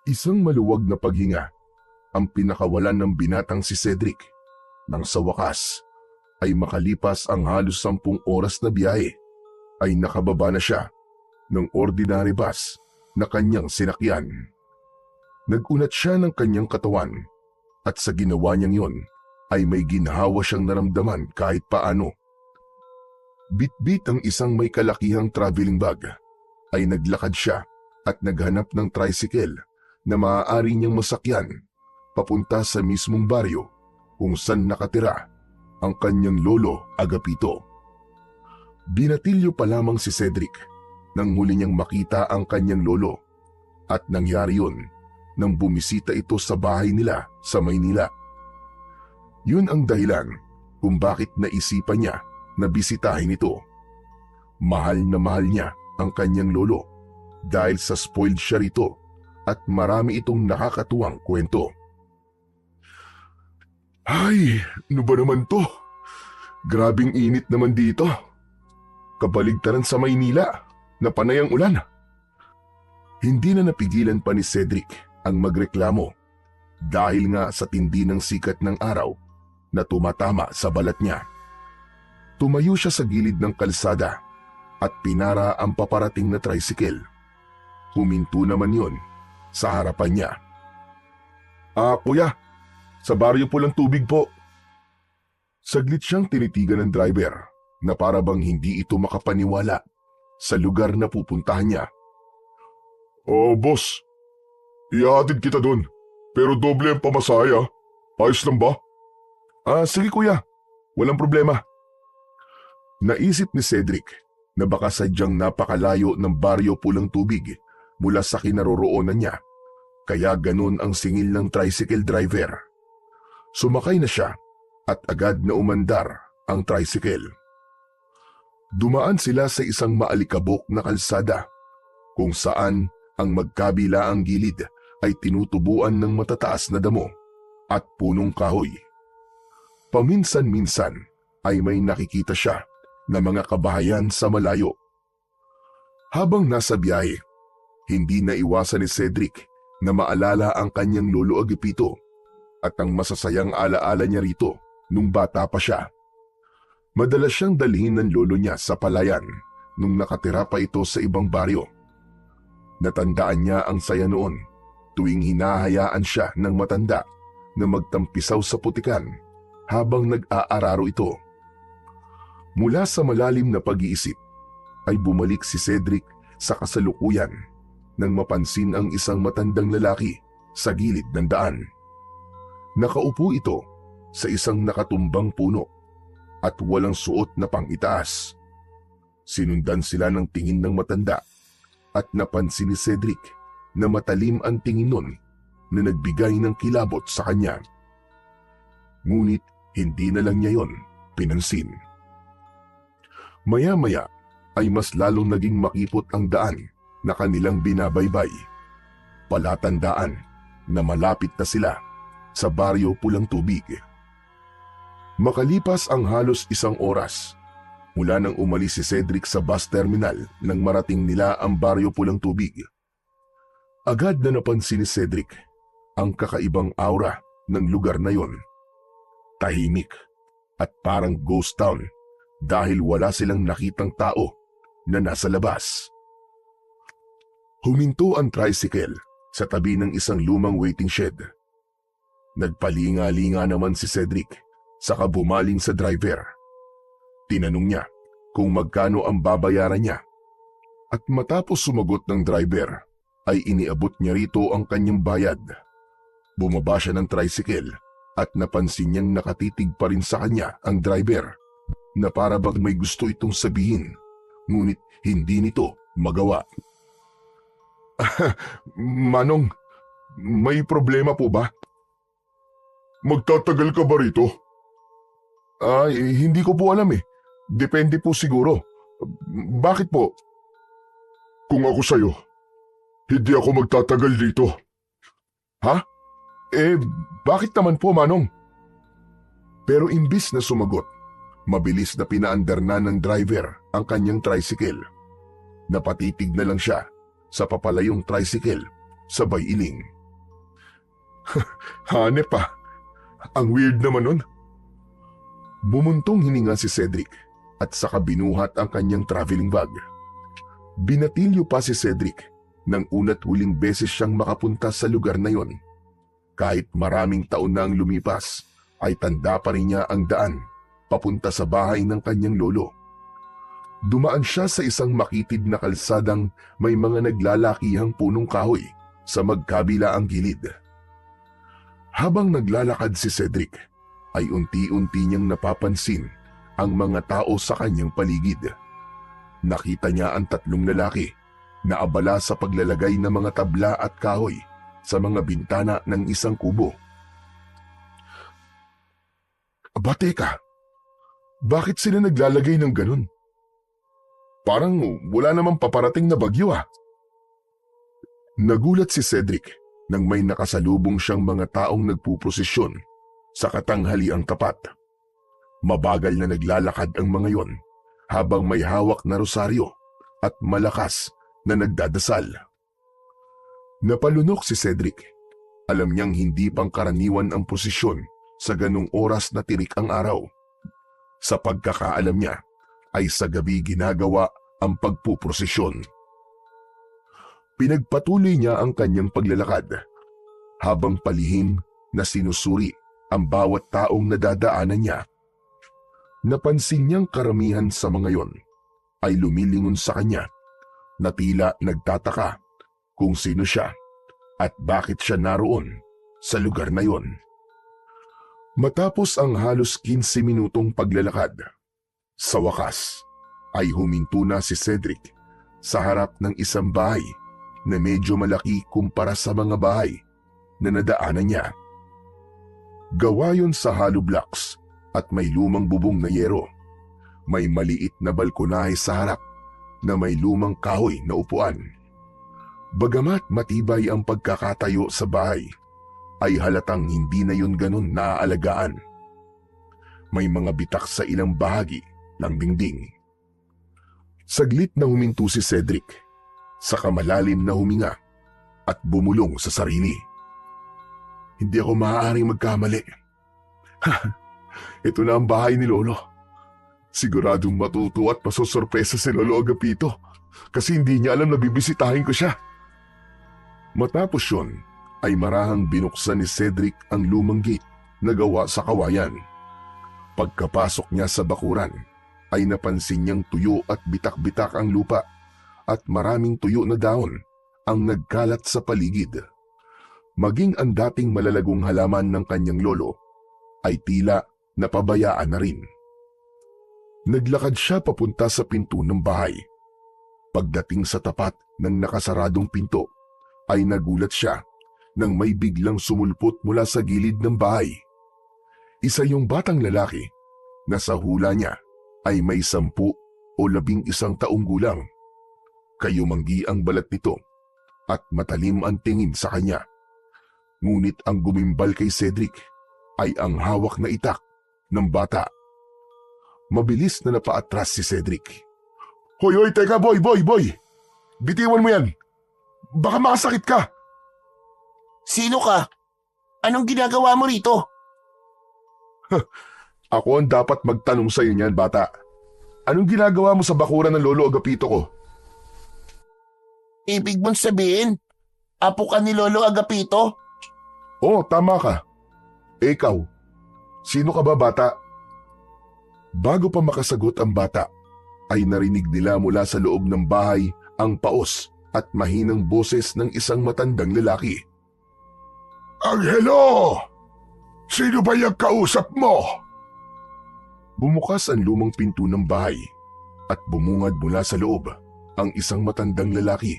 Isang maluwag na paghinga ang pinakawalan ng binatang si Cedric nang sa wakas ay makalipas ang halos 10 oras na biyahe ay nakababa na siya ng ordinary bus na kanyang sinakyan. Nagunat siya ng kanyang katawan at sa ginawa niyang yon ay may ginhawa siyang naramdaman kahit paano. Bitbit ang isang may kalakihang traveling bag ay naglakad siya at naghanap ng tricycle na maaari niyang masakyan papunta sa mismong baryo kung saan nakatira ang kanyang lolo Agapito. Binatilyo pa lamang si Cedric nang huli niyang makita ang kanyang lolo at nangyari yun nang bumisita ito sa bahay nila sa Maynila. Yun ang dahilan kung bakit naisipan niya na bisitahin ito. Mahal na mahal niya ang kanyang lolo dahil sa spoiled siya rito at marami itong nakakatuwang kwento. Ay, ano ba naman to? Grabing init naman dito. Kabaligtaran sa Maynila na panay ang ulan. Hindi na napigilan pa ni Cedric ang magreklamo dahil nga sa tindi ng sikat ng araw na tumatama sa balat niya. Tumayo siya sa gilid ng kalsada at pinara ang paparating na tricycle. Huminto naman yon sa harapan niya. Kuya, sa baryo po lang tubig po. Saglit siyang tinitigan ng driver na para bang hindi ito makapaniwala sa lugar na pupuntahan niya. Boss, ihahatid kita doon, pero doble ang pamasahe. Ayos lang ba? Sige kuya, walang problema. Naisip ni Cedric na baka sadyang napakalayo ng baryo pulang tubig mula sa kinaroroonan niya, kaya ganun ang singil ng tricycle driver. Sumakay na siya at agad na umandar ang tricycle. Dumaan sila sa isang maalikabok na kalsada kung saan ang magkabilaang gilid ay tinutubuan ng matataas na damo at punong kahoy. Paminsan-minsan ay may nakikita siya na mga kabahayan sa malayo. Habang nasa biyahe, hindi naiwasan ni Cedric na maalala ang kanyang lolo Agapito at ang masasayang alaala niya rito nung bata pa siya. Madalas siyang dalhin ng lolo niya sa palayan nung nakatira pa ito sa ibang baryo. Natandaan niya ang saya noon tuwing hinahayaan siya ng matanda na magtampisaw sa putikan habang nag-aararo ito. Mula sa malalim na pag-iisip ay bumalik si Cedric sa kasalukuyan nang mapansin ang isang matandang lalaki sa gilid ng daan. Nakaupo ito sa isang nakatumbang puno at walang suot na pang-itaas. Sinundan sila ng tingin ng matanda at napansin ni Cedric na matalim ang tingin nun na nagbigay ng kilabot sa kanya. Ngunit hindi na lang niya yon pinansin. Maya-maya ay mas lalong naging makipot ang daan na kanilang binabaybay. Palatandaan na malapit na sila sa baryo pulang tubig. Makalipas ang halos 1 oras mula nang umalis si Cedric sa bus terminal nang marating nila ang baryo pulang tubig. Agad na napansin ni Cedric ang kakaibang aura ng lugar na yon. Tahimik at parang ghost town dahil wala silang nakitang tao na nasa labas. Huminto ang tricycle sa tabi ng isang lumang waiting shed. Nagpalinga-linga naman si Cedric saka bumaling sa driver. Tinanong niya kung magkano ang babayaran niya at matapos sumagot ng driver ay iniabot niya rito ang kanyang bayad. Bumaba siya ng tricycle at napansin niyang nakatitig pa rin sa kanya ang driver na para bang may gusto itong sabihin ngunit hindi nito magawa. Manong, may problema po ba? Magtatagal ka ba rito? Hindi ko po alam eh. Depende po siguro. Bakit po? Kung ako sa'yo, hindi ako magtatagal dito. Ha? Bakit naman po, Manong? Pero imbis na sumagot, mabilis na pinaandar na ng driver ang kanyang tricycle. Napatitig na lang siya sa papalayong tricycle sabay iling. Hanep pa. Ang weird naman nun. Bumuntong hininga si Cedric at saka binuhat ang kanyang traveling bag. Binatilyo pa si Cedric nang una't huling beses siyang makapunta sa lugar na yon. Kahit maraming taon na ang lumipas, ay tanda pa rin niya ang daan papunta sa bahay ng kanyang lolo. Dumaan siya sa isang makitid na kalsadang may mga naglalakihang punong kahoy sa magkabilaang gilid. Habang naglalakad si Cedric, ay unti-unti niyang napapansin ang mga tao sa kanyang paligid. Nakita niya ang 3 lalaki na abala sa paglalagay ng mga tabla at kahoy sa mga bintana ng isang kubo. Aba teka, bakit sila naglalagay ng ganun? Parang wala namang paparating na bagyo ah. Nagulat si Cedric nang may nakasalubong siyang mga taong nagpuprosesyon sa katanghaliang tapat. Mabagal na naglalakad ang mga yon habang may hawak na rosaryo at malakas na nagdadasal. Napalunok si Cedric. Alam niyang hindi pangkaraniwan ang prosesyon sa ganung oras na tirik ang araw. Sa pagkakaalam niya ay sa gabi ginagawa ang pagpuprosesyon. Pinagpatuloy niya ang kanyang paglalakad habang palihim na sinusuri ang bawat taong nadadaanan niya. Napansin niyang karamihan sa mga yon ay lumilingon sa kanya na tila nagtataka kung sino siya at bakit siya naroon sa lugar na yon. Matapos ang halos 15 minutong paglalakad, sa wakas ay huminto na si Cedric sa harap ng isang bahay na medyo malaki kumpara sa mga bahay na nadaanan niya. Gawa yon sa hollow blocks at may lumang bubong na yero. May maliit na balkonahe sa harap na may lumang kahoy na upuan. Bagamat matibay ang pagkakatayo sa bahay, ay halatang hindi na yun ganun naaalagaan. May mga bitak sa ilang bahagi ng dingding. Saglit na huminto si Cedric, saka malalim na huminga at bumulong sa sarili. Hindi ako maaaring magkamali. Ito na ang bahay ni Lolo. Siguradong matutuwa at masosorpresa si Lolo Agapito kasi hindi niya alam na bibisitahin ko siya. Matapos yun, ay marahang binuksan ni Cedric ang lumang gate na gawa sa kawayan. Pagkapasok niya sa bakuran, ay napansin niyang tuyo at bitak-bitak ang lupa at maraming tuyo na dahon ang nagkalat sa paligid. Maging ang dating malalagong halaman ng kanyang lolo ay tila napabayaan na rin. Naglakad siya papunta sa pinto ng bahay. Pagdating sa tapat ng nakasaradong pinto, ay nagulat siya nang may biglang sumulpot mula sa gilid ng bahay. Isa yung batang lalaki na sa hula niya ay may 10 o 11 taong gulang. Kayumanggi ang balat nito at matalim ang tingin sa kanya. Ngunit ang gumimbal kay Cedric ay ang hawak na itak ng bata. Mabilis na napaatras si Cedric. Hoy, teka boy! Bitiwan mo yan! Baka makasakit ka! Sino ka? Anong ginagawa mo rito? Ako ang dapat magtanong sa iyo niyan, bata. Anong ginagawa mo sa bakuran ng Lolo Agapito ko? Ibig mong sabihin, apo ka ni Lolo Agapito? Oo, tama ka. Ikaw, sino ka ba, bata? Bago pa makasagot ang bata, ay narinig nila mula sa loob ng bahay ang paos at mahinang boses ng isang matandang lalaki. Angelo! Sino ba yung kausap mo? Bumukas ang lumang pinto ng bahay at bumungad mula sa loob ang isang matandang lalaki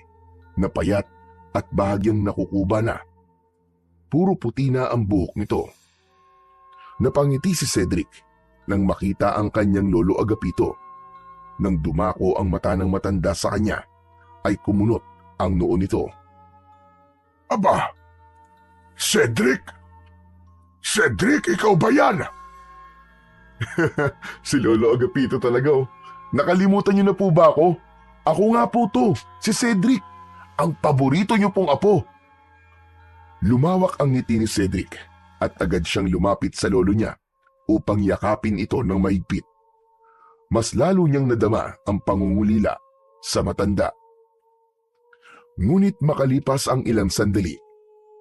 na payat at bahagyang nakukuba na. Puro puti na ang buhok nito. Napangiti si Cedric nang makita ang kanyang Lolo Agapito. Nang dumako ang mata ng matanda sa kanya, ay kumunot ang noo nito. Aba! Cedric? Cedric, ikaw ba yan? Si Lolo Agapito talaga oh. Nakalimutan niyo na po ba ako? Ako nga po to, si Cedric. Ang paborito niyo pong apo. Lumawak ang ngiti ni Cedric at agad siyang lumapit sa lolo niya upang yakapin ito ng mahigpit. Mas lalo niyang nadama ang pangungulila sa matanda. Ngunit makalipas ang ilang sandali,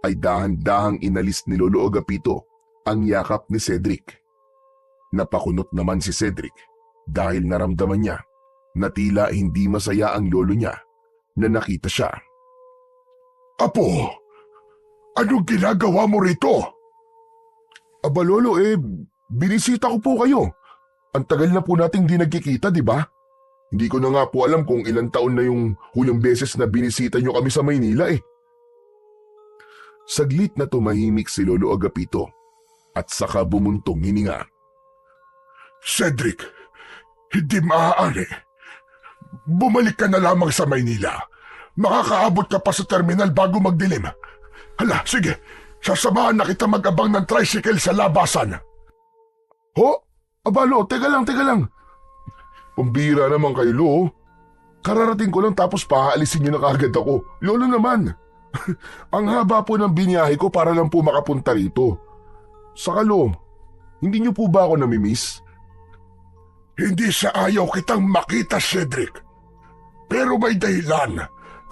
ay dahan-dahang inalis ni Lolo Agapito ang yakap ni Cedric. Napakunot naman si Cedric dahil naramdaman niya na tila hindi masaya ang lolo niya na nakita siya. Apo, anong ginagawa mo rito? Aba lolo, binisita ko po kayo. Ang tagal na po nating di nagkikita, di ba? Hindi ko na nga po alam kung ilang taon na yung huling beses na binisita nyo kami sa Maynila eh. Saglit na tumahimik si Lolo Agapito at saka bumuntong hininga. Cedric, hindi maaari. Bumalik ka na lamang sa Maynila. Makakaabot ka pa sa terminal bago magdilim. Hala, sige, sasamahan na kita mag-abang ng tricycle sa labasan. Ho? Abalo, teka lang. Pambira naman kayo, Lo. Kararating ko lang tapos paalisin niyo na kaagad ako. Lolo naman. Ang haba po ng biniyahe ko para lang po makapunta rito. Saka Lo, hindi niyo po ba ako namimiss? Hindi sa ayaw kitang makita, Cedric. Pero may dahilan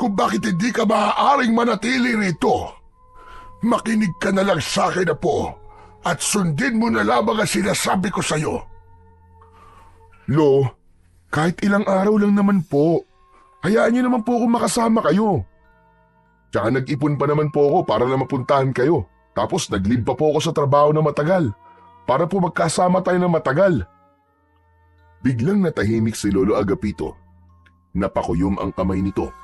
kung bakit hindi ka maaaring manatili rito. Makinig ka na lang sa akin, Apo, at sundin mo na lamang ang sinasabi ko sa'yo. Lo, kahit ilang araw lang naman po. Hayaan niyo naman po akong makasama kayo. Tsaka nag-ipon pa naman po ako para na mapuntahan kayo. Tapos nag-leave pa po ako sa trabaho na matagal para po magkasama tayo na matagal. Biglang natahimik si Lolo Agapito. Napakuyom ang kamay nito.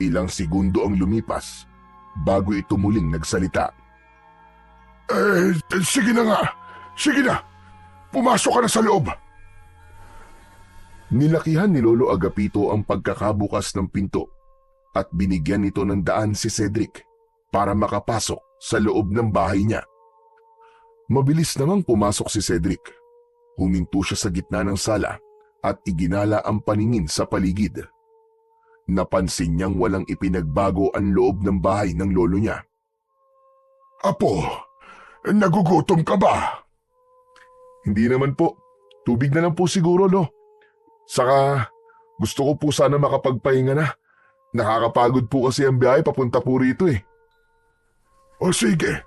Ilang segundo ang lumipas bago ito muling nagsalita. Sige na nga. Sige na. Pumasok ka na sa loob. Nilakihan ni Lolo Agapito ang pagkakabukas ng pinto at binigyan nito ng daan si Cedric para makapasok sa loob ng bahay niya. Mabilis namang pumasok si Cedric. Huminto siya sa gitna ng sala at iginala ang paningin sa paligid. Napansin niyang walang ipinagbago ang loob ng bahay ng lolo niya. Apo, nagugutom ka ba? Hindi naman po. Tubig na lang po siguro, Lo. Saka gusto ko po sana makapagpahinga na. Nakakapagod po kasi ang biyahe papunta po rito eh. O sige,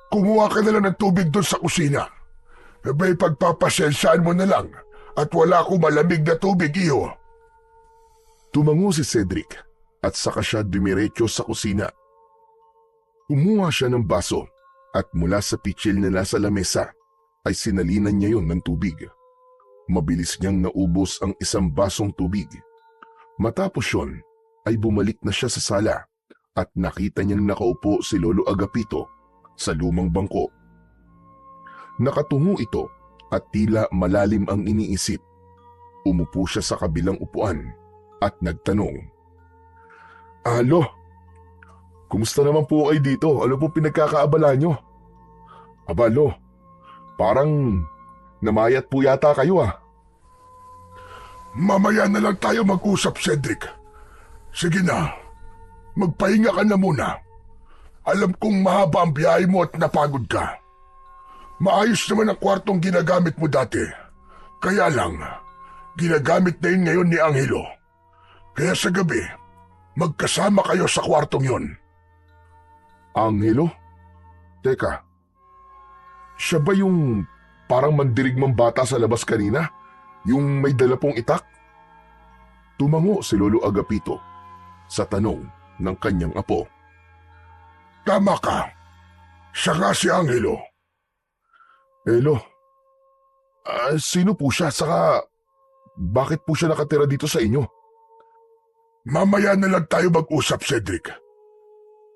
kumuha ka na lang ng tubig doon sa kusina. May pagpapasensyaan mo na lang at wala akong malamig na tubig, iyo. Tumango si Cedric at saka siya dumiretso sa kusina. Kumuha siya ng baso at mula sa pitsil na nasa lamesa ay sinalinan niya yon ng tubig. Mabilis niyang naubos ang isang basong tubig. Matapos yon ay bumalik na siya sa sala at nakita niyang nakaupo si Lolo Agapito sa lumang bangko. Nakatungo ito at tila malalim ang iniisip. Umupo siya sa kabilang upuan at nagtanong. Lo, kumusta naman po kayo dito? Ano po pinagkakaabala nyo? Aba Lo, parang namayat po yata kayo ah. Mamaya na lang tayo mag-usap, Cedric. Sige na, magpahinga ka na muna. Alam kong mahaba ang biyahe mo at napagod ka. Maayos naman ang kwartong ginagamit mo dati. Kaya lang, ginagamit na yun ngayon ni Angelo. Kaya sa gabi, magkasama kayo sa kwartong yon. Angelo? Teka, siya ba yung parang mandirigmang bata sa labas kanina? Yung may dala pong itak? Tumango si Lolo Agapito sa tanong ng kanyang apo. Tama ka. Siya nga si Angelo. Lo, sino po siya? Saka bakit po siya nakatira dito sa inyo? Mamaya na lang tayo mag-usap, Cedric.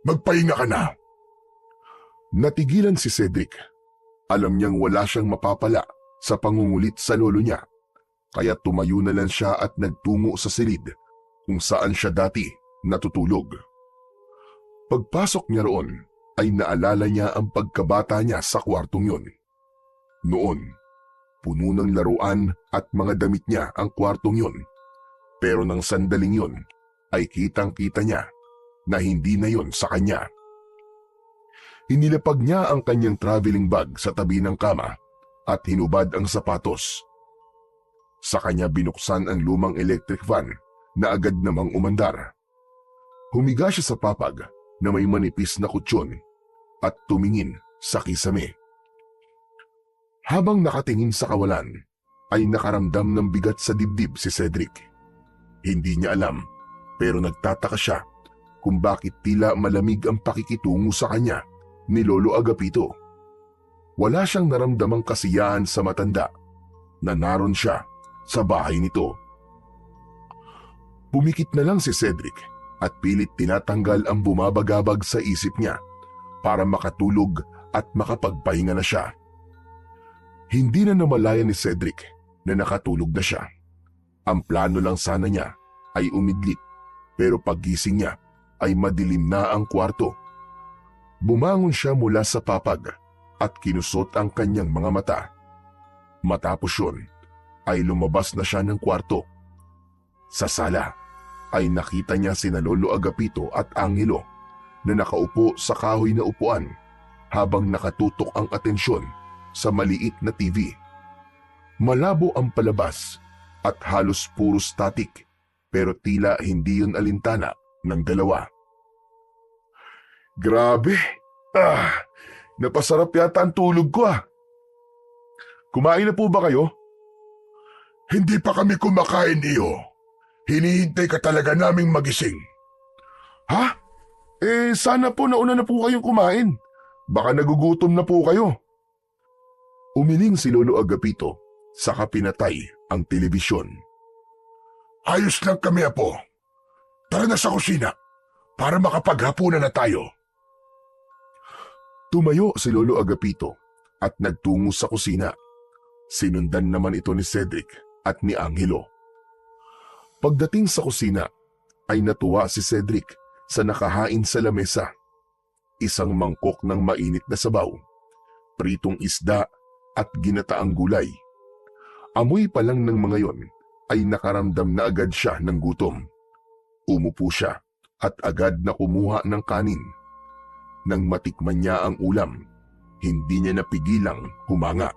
Magpahinga ka na. Natigilan si Cedric. Alam niyang wala siyang mapapala sa pangungulit sa lolo niya. Kaya tumayo na lang siya at nagtungo sa silid kung saan siya dati natutulog. Pagpasok niya roon ay naalala niya ang pagkabata niya sa kwartong yon. Noon, puno ng laruan at mga damit niya ang kwartong yon. Pero nang sandaling yon ay kitang-kita niya na hindi na yon sa kanya. Inilapag niya ang kanyang traveling bag sa tabi ng kama at hinubad ang sapatos. Sa kanya binuksan ang lumang electric fan na agad namang umandar. Humiga siya sa papag na may manipis na kutsyon at tumingin sa kisame. Habang nakatingin sa kawalan, ay nakaramdam ng bigat sa dibdib si Cedric. Hindi niya alam, pero nagtataka siya kung bakit tila malamig ang pakikitungo sa kanya ni Lolo Agapito. Wala siyang naramdamang kasiyahan sa matanda na naroon siya sa bahay nito. Pumikit na lang si Cedric at pilit tinatanggal ang bumabagabag sa isip niya para makatulog at makapagpahinga na siya. Hindi na namalayan ni Cedric na nakatulog na siya. Ang plano lang sana niya ay umidlit, pero paggising niya ay madilim na ang kwarto. Bumangon siya mula sa papag at kinusot ang kanyang mga mata. Matapos yun, ay lumabas na siya ng kwarto. Sa sala ay nakita niya sina Lolo Agapito at Angelo na nakaupo sa kahoy na upuan habang nakatutok ang atensyon sa maliit na TV. Malabo ang palabas at halos puro static, pero tila hindi yun alintana ng dalawa. Grabe! Napasarap yata ang tulog ko . Kumain na po ba kayo? Hindi pa kami kumakain, iyo. Hinihintay ka talaga naming magising. Ha? Sana po nauna na po kayong kumain. Baka nagugutom na po kayo. Umiling si Lolo Agapito, saka pinatay ang telebisyon. Ayos lang kami, apo. Tara na sa kusina para makapaghapunan na tayo. Tumayo si Lolo Agapito at nagtungo sa kusina. Sinundan naman ito ni Cedric at ni Angelo. Pagdating sa kusina, ay natuwa si Cedric sa nakahain sa lamesa. Isang mangkok ng mainit na sabaw, pritong isda at ginataang gulay. Amoy pa lang ng mga yon ay nakaramdam na agad siya ng gutom. Umupo siya at agad na kumuha ng kanin. Nang matikman niya ang ulam, hindi niya napigilang humanga.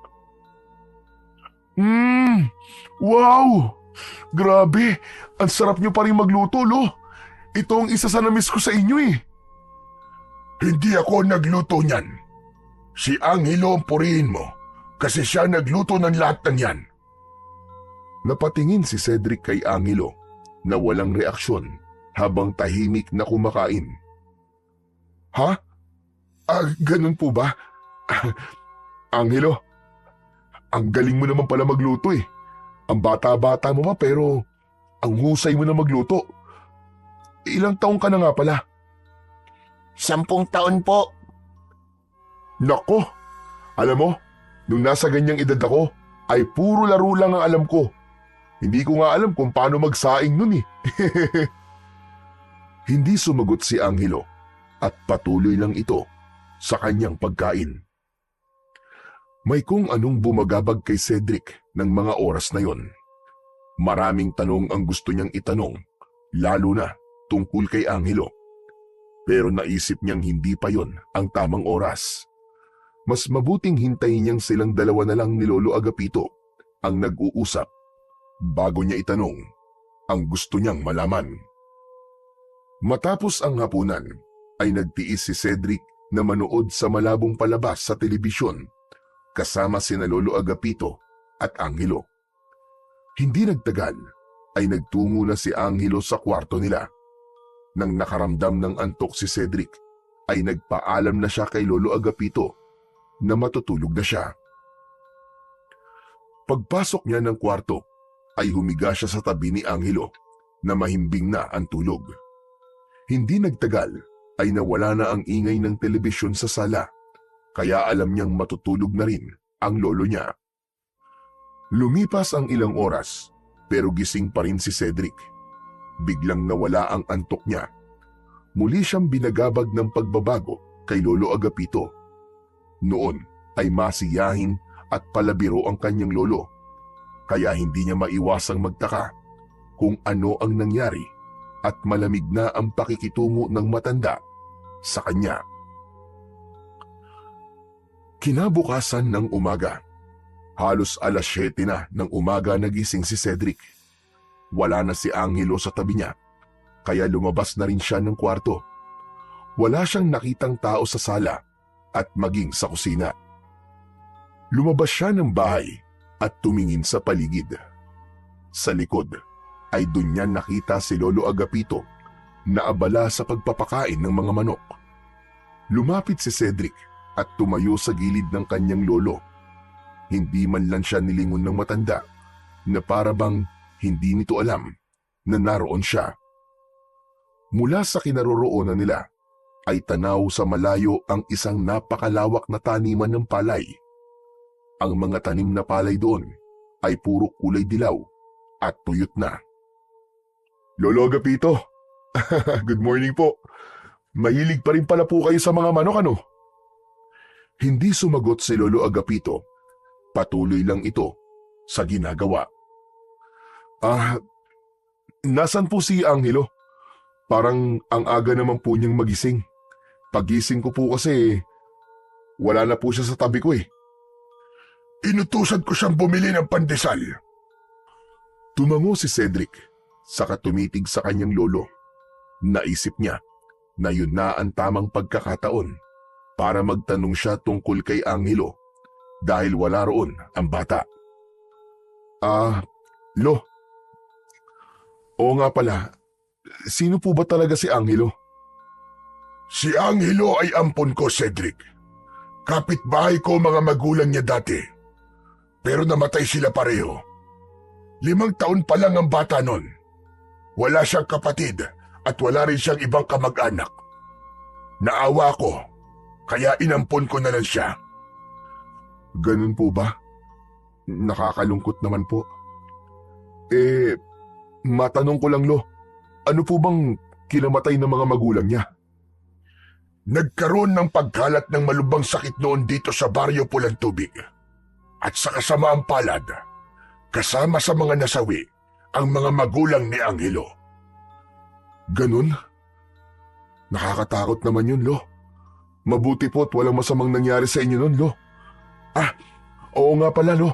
Wow! Grabe! Ang sarap niyo pa rin magluto, Lo. Ito ang isa sa namiss ko sa inyo . Hindi ako nagluto niyan. Si Angelo ang purihin mo kasi siya nagluto ng lahat ng yan. Napatingin si Cedric kay Angelo na walang reaksyon habang tahimik na kumakain. Ha? Ganun po ba? Angelo, ang galing mo naman pala magluto . Ang bata-bata mo pa pero ang husay mo na magluto. Ilang taong ka na nga pala? 10 taon po. Nako, alam mo, nung nasa ganyang edad ako, ay puro laro lang ang alam ko. Hindi ko nga alam kung paano magsaing nun . Hindi sumagot si Angelo at patuloy lang ito sa kanyang pagkain. May kung anong bumagabag kay Cedric ng mga oras na yon. Maraming tanong ang gusto niyang itanong, lalo na tungkol kay Angelo. Pero naisip niyang hindi pa yon ang tamang oras. Mas mabuting hintayin niyang silang dalawa na lang ni Lolo Agapito ang nag-uusap bago niya itanong ang gusto niyang malaman. Matapos ang hapunan, ay nagtiis si Cedric na manood sa malabong palabas sa telebisyon kasama sina Lolo Agapito at Angelo. Hindi nagtagal ay nagtungo na si Angelo sa kwarto nila. Nang nakaramdam ng antok si Cedric, ay nagpaalam na siya kay Lolo Agapito na matutulog na siya. Pagpasok niya ng kwarto, ay humiga siya sa tabi ni Angelo na mahimbing na ang tulog. Hindi nagtagal ay nawala na ang ingay ng telebisyon sa sala, kaya alam niyang matutulog na rin ang lolo niya. Lumipas ang ilang oras, pero gising pa rin si Cedric. Biglang nawala ang antok niya. Muli siyang binagabag ng pagbabago kay Lolo Agapito. Noon ay masiyahin at palabiro ang kanyang lolo, kaya hindi niya maiwasang magtaka kung ano ang nangyari at malamig na ang pakikitungo ng matanda sa kanya. Kinabukasan ng umaga, halos alas 7 na ng umaga nagising si Cedric. Wala na si Angelo sa tabi niya, kaya lumabas na rin siya ng kwarto. Wala siyang nakitang tao sa sala at maging sa kusina. Lumabas siya ng bahay at tumingin sa paligid. Sa likod ay doon niya nakita si Lolo Agapito na abala sa pagpapakain ng mga manok. Lumapit si Cedric at tumayo sa gilid ng kanyang lolo. Hindi man lang siya nilingon ng matanda na para bang hindi nito alam na naroon siya. Mula sa kinaroroonan nila ay tanaw sa malayo ang isang napakalawak na taniman ng palay. Ang mga tanim na palay doon ay puro kulay dilaw at tuyot na. Lolo Agapito, good morning po. Mahilig pa rin pala po kayo sa mga manok, ano? Hindi sumagot si Lolo Agapito. Patuloy lang ito sa ginagawa. Nasan po si Angelo? Parang ang aga naman po niyang magising. Pagising ko po kasi, wala na po siya sa tabi ko eh. Inutusan ko siyang bumili ng pandesal. Tumango si Cedric, saka tumitig sa kanyang lolo. Naisip niya na yun na ang tamang pagkakataon para magtanong siya tungkol kay Angelo dahil wala roon ang bata. Lo. Oo nga pala, sino po ba talaga si Angelo? Si Angelo ay ampon ko, Cedric. Kapitbahay ko mga magulang niya dati. Pero namatay sila pareho. 5 taon pa lang ang bata nun. Wala siyang kapatid at wala rin siyang ibang kamag-anak. Naawa ko, kaya inampon ko na lang siya. Ganun po ba? Nakakalungkot naman po. Matanong ko lang, Lo. Ano po bang kinamatay ng mga magulang niya? Nagkaroon ng pagkalat ng malubhang sakit noon dito sa Baryo Pulang Tubig. At sa kasamaang palad, kasama sa mga nasawi, ang mga magulang ni Angelo. Ganun? Nakakatakot naman yun, Lo. Mabuti po't walang masamang nangyari sa inyo nun, Lo. Oo nga pala, Lo.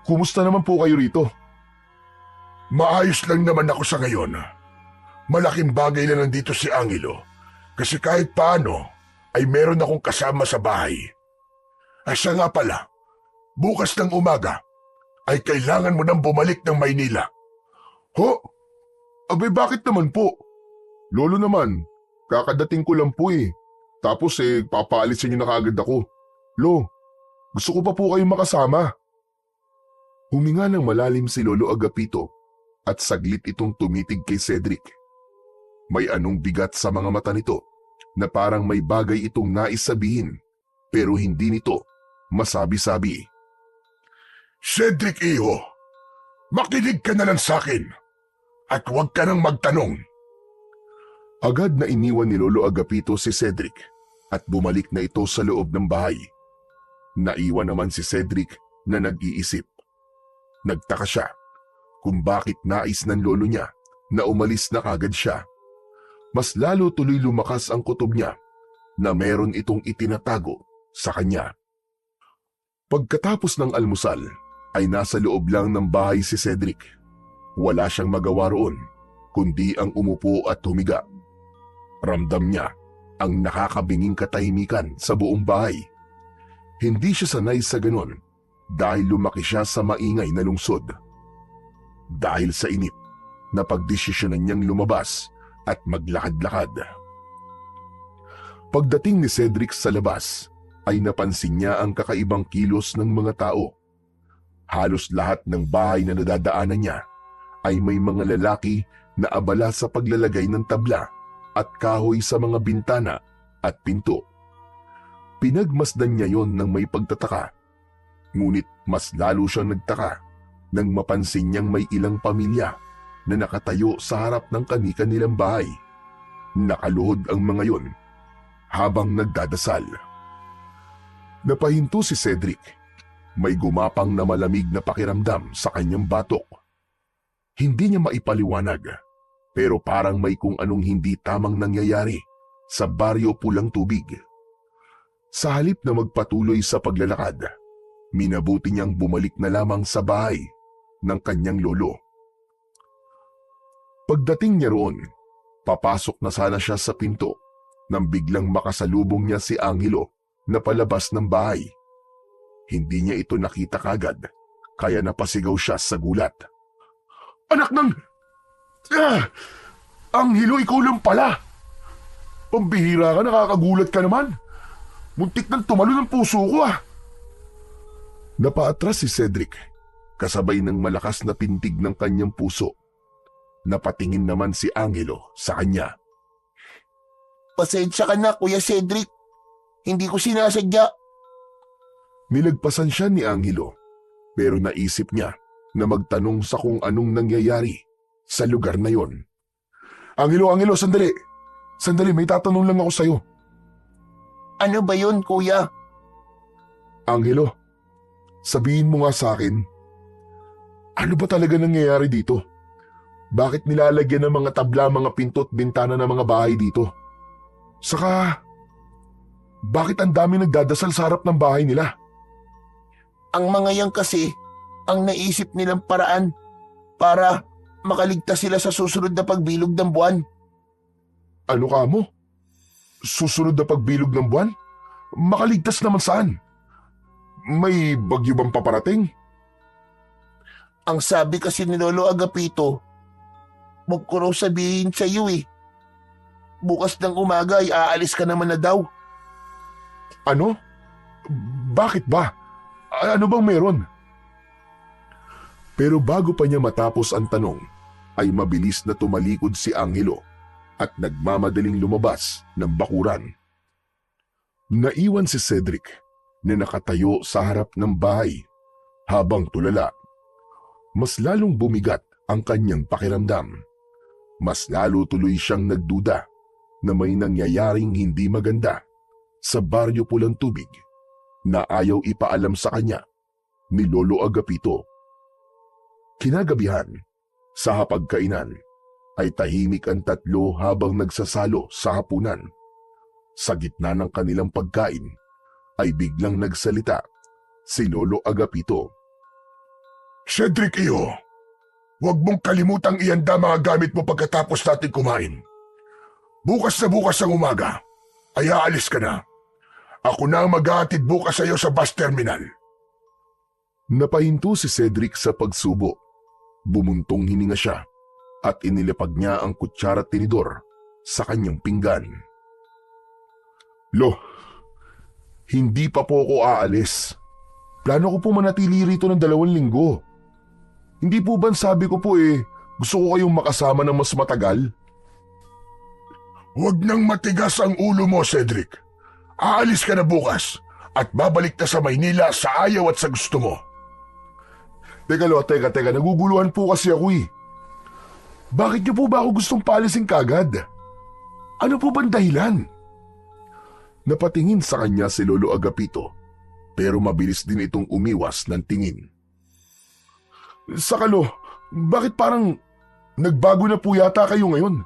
Kumusta naman po kayo rito? Maayos lang naman ako sa ngayon. Malaking bagay lang nandito si Angelo kasi kahit paano ay meron akong kasama sa bahay. Siya nga pala, bukas ng umaga ay kailangan mo nang bumalik ng Maynila. Ho? Abay bakit naman po? Lolo naman, kakadating ko lang po eh. Tapos papaalisin niyo na kaagad ako. Lo, gusto ko pa po kayong makasama. Huminga ng malalim si Lolo Agapito at saglit itong tumitig kay Cedric. May anong bigat sa mga mata nito na parang may bagay itong nais sabihin pero hindi nito masabi-sabi. Cedric, iho, makinig ka na lang sa akin at huwag ka nang magtanong. Agad na iniwan ni Lolo Agapito si Cedric at bumalik na ito sa loob ng bahay. Naiwan naman si Cedric na nag-iisip. Nagtaka siya kung bakit nais ng lolo niya na umalis na kagad siya. Mas lalo tuloy lumakas ang kutob niya na meron itong itinatago sa kanya. Pagkatapos ng almusal ay nasa loob lang ng bahay si Cedric. Wala siyang magawa roon kundi ang umupo at humiga. Ramdam niya ang nakakabinging katahimikan sa buong bahay. Hindi siya sanay sa ganon dahil lumaki siya sa maingay na lungsod. Dahil sa inip, napagdesisyonan niyang lumabas at maglakad-lakad. Pagdating ni Cedric sa labas, ay napansin niya ang kakaibang kilos ng mga tao. Halos lahat ng bahay na nadadaanan niya ay may mga lalaki na abala sa paglalagay ng tabla at kahoy sa mga bintana at pinto. Pinagmasdan niya yon ng may pagtataka. Ngunit mas lalo siyang nagtaka nang mapansin niyang may ilang pamilya na nakatayo sa harap ng kani-kanilang bahay. Nakaluhod ang mga yon habang nagdadasal. Napahinto si Cedric. May gumapang na malamig na pakiramdam sa kanyang batok. Hindi niya maipaliwanag, pero parang may kung anong hindi tamang nangyayari sa Baryo Pulang Tubig. Sa halip na magpatuloy sa paglalakad, minabuti niyang bumalik na lamang sa bahay ng kanyang lolo. Pagdating niya roon, papasok na sana siya sa pinto nang biglang makasalubong niya si Angelo na palabas ng bahay. Hindi niya ito nakita kagad, kaya napasigaw siya sa gulat. Anak ng... Angelo, ikaw lang pala! Pambihira ka, nakakagulat ka naman. Muntik nang tumalo ng puso ko Napaatras si Cedric, kasabay ng malakas na tintig ng kanyang puso. Napatingin naman si Angelo sa kanya. Pasensya ka na, Kuya Cedric. Hindi ko sinasadya. Nilagpasan siya ni Angelo, pero naisip niya na magtanong sa kung anong nangyayari sa lugar na yon. Angelo, sandali! Sandali, may tatanong lang ako sa'yo. Ano ba yun, Kuya? Angelo, sabihin mo nga sa akin, ano ba talaga nangyayari dito? Bakit nilalagyan ng mga tabla, mga pinto at bintana ng mga bahay dito? Saka, bakit ang dami nagdadasal sa harap ng bahay nila? Ang mga yan kasi, ang naisip nilang paraan para makaligtas sila sa susunod na pagbilog ng buwan. Ano ka mo? Susunod na pagbilog ng buwan? Makaligtas naman saan? May bagyo bang paparating? Ang sabi kasi ni Lolo Agapito, huwag ko raw sabihin sa iyo Bukas ng umaga ay aalis ka naman na daw. Ano? Bakit ba? Ano bang meron? Pero bago pa niya matapos ang tanong, ay mabilis na tumalikod si Angelo at nagmamadaling lumabas ng bakuran. Naiwan si Cedric na nakatayo sa harap ng bahay habang tulala. Mas lalong bumigat ang kanyang pakiramdam. Mas lalo tuloy siyang nagduda na may nangyayaring hindi maganda sa Baryo Pulang Tubig na ayaw ipaalam sa kanya ni Lolo Agapito. Kinagabihan, sa hapagkainan, ay tahimik ang tatlo habang nagsasalo sa hapunan. Sa gitna ng kanilang pagkain, ay biglang nagsalita si Lolo Agapito. Cedric, iyo, huwag mong kalimutang ihanda mga gamit mo pagkatapos natin kumain. Bukas na bukas ang umaga, ay aalis ka na. Ako na ang maghahatid bukas sa iyo sa bus terminal. Napahinto si Cedric sa pagsubo. Bumuntong hininga siya at inilapag niya ang kutsara at tinidor sa kanyang pinggan. Lo, hindi pa po ako aalis. Plano ko po manatili rito ng 2 linggo. Hindi po ba sabi ko po gusto ko kayong makasama ng mas matagal? Huwag nang matigas ang ulo mo, Cedric. Aalis ka na bukas at babalik na sa Maynila sa ayaw at sa gusto mo. Teka, naguguluhan po kasi ako Bakit niyo po ba ako gustong paalisin kagad? Ano po bang dahilan? Napatingin sa kanya si Lolo Agapito, pero mabilis din itong umiwas ng tingin. Saka Lo, bakit parang nagbago na po yata kayo ngayon?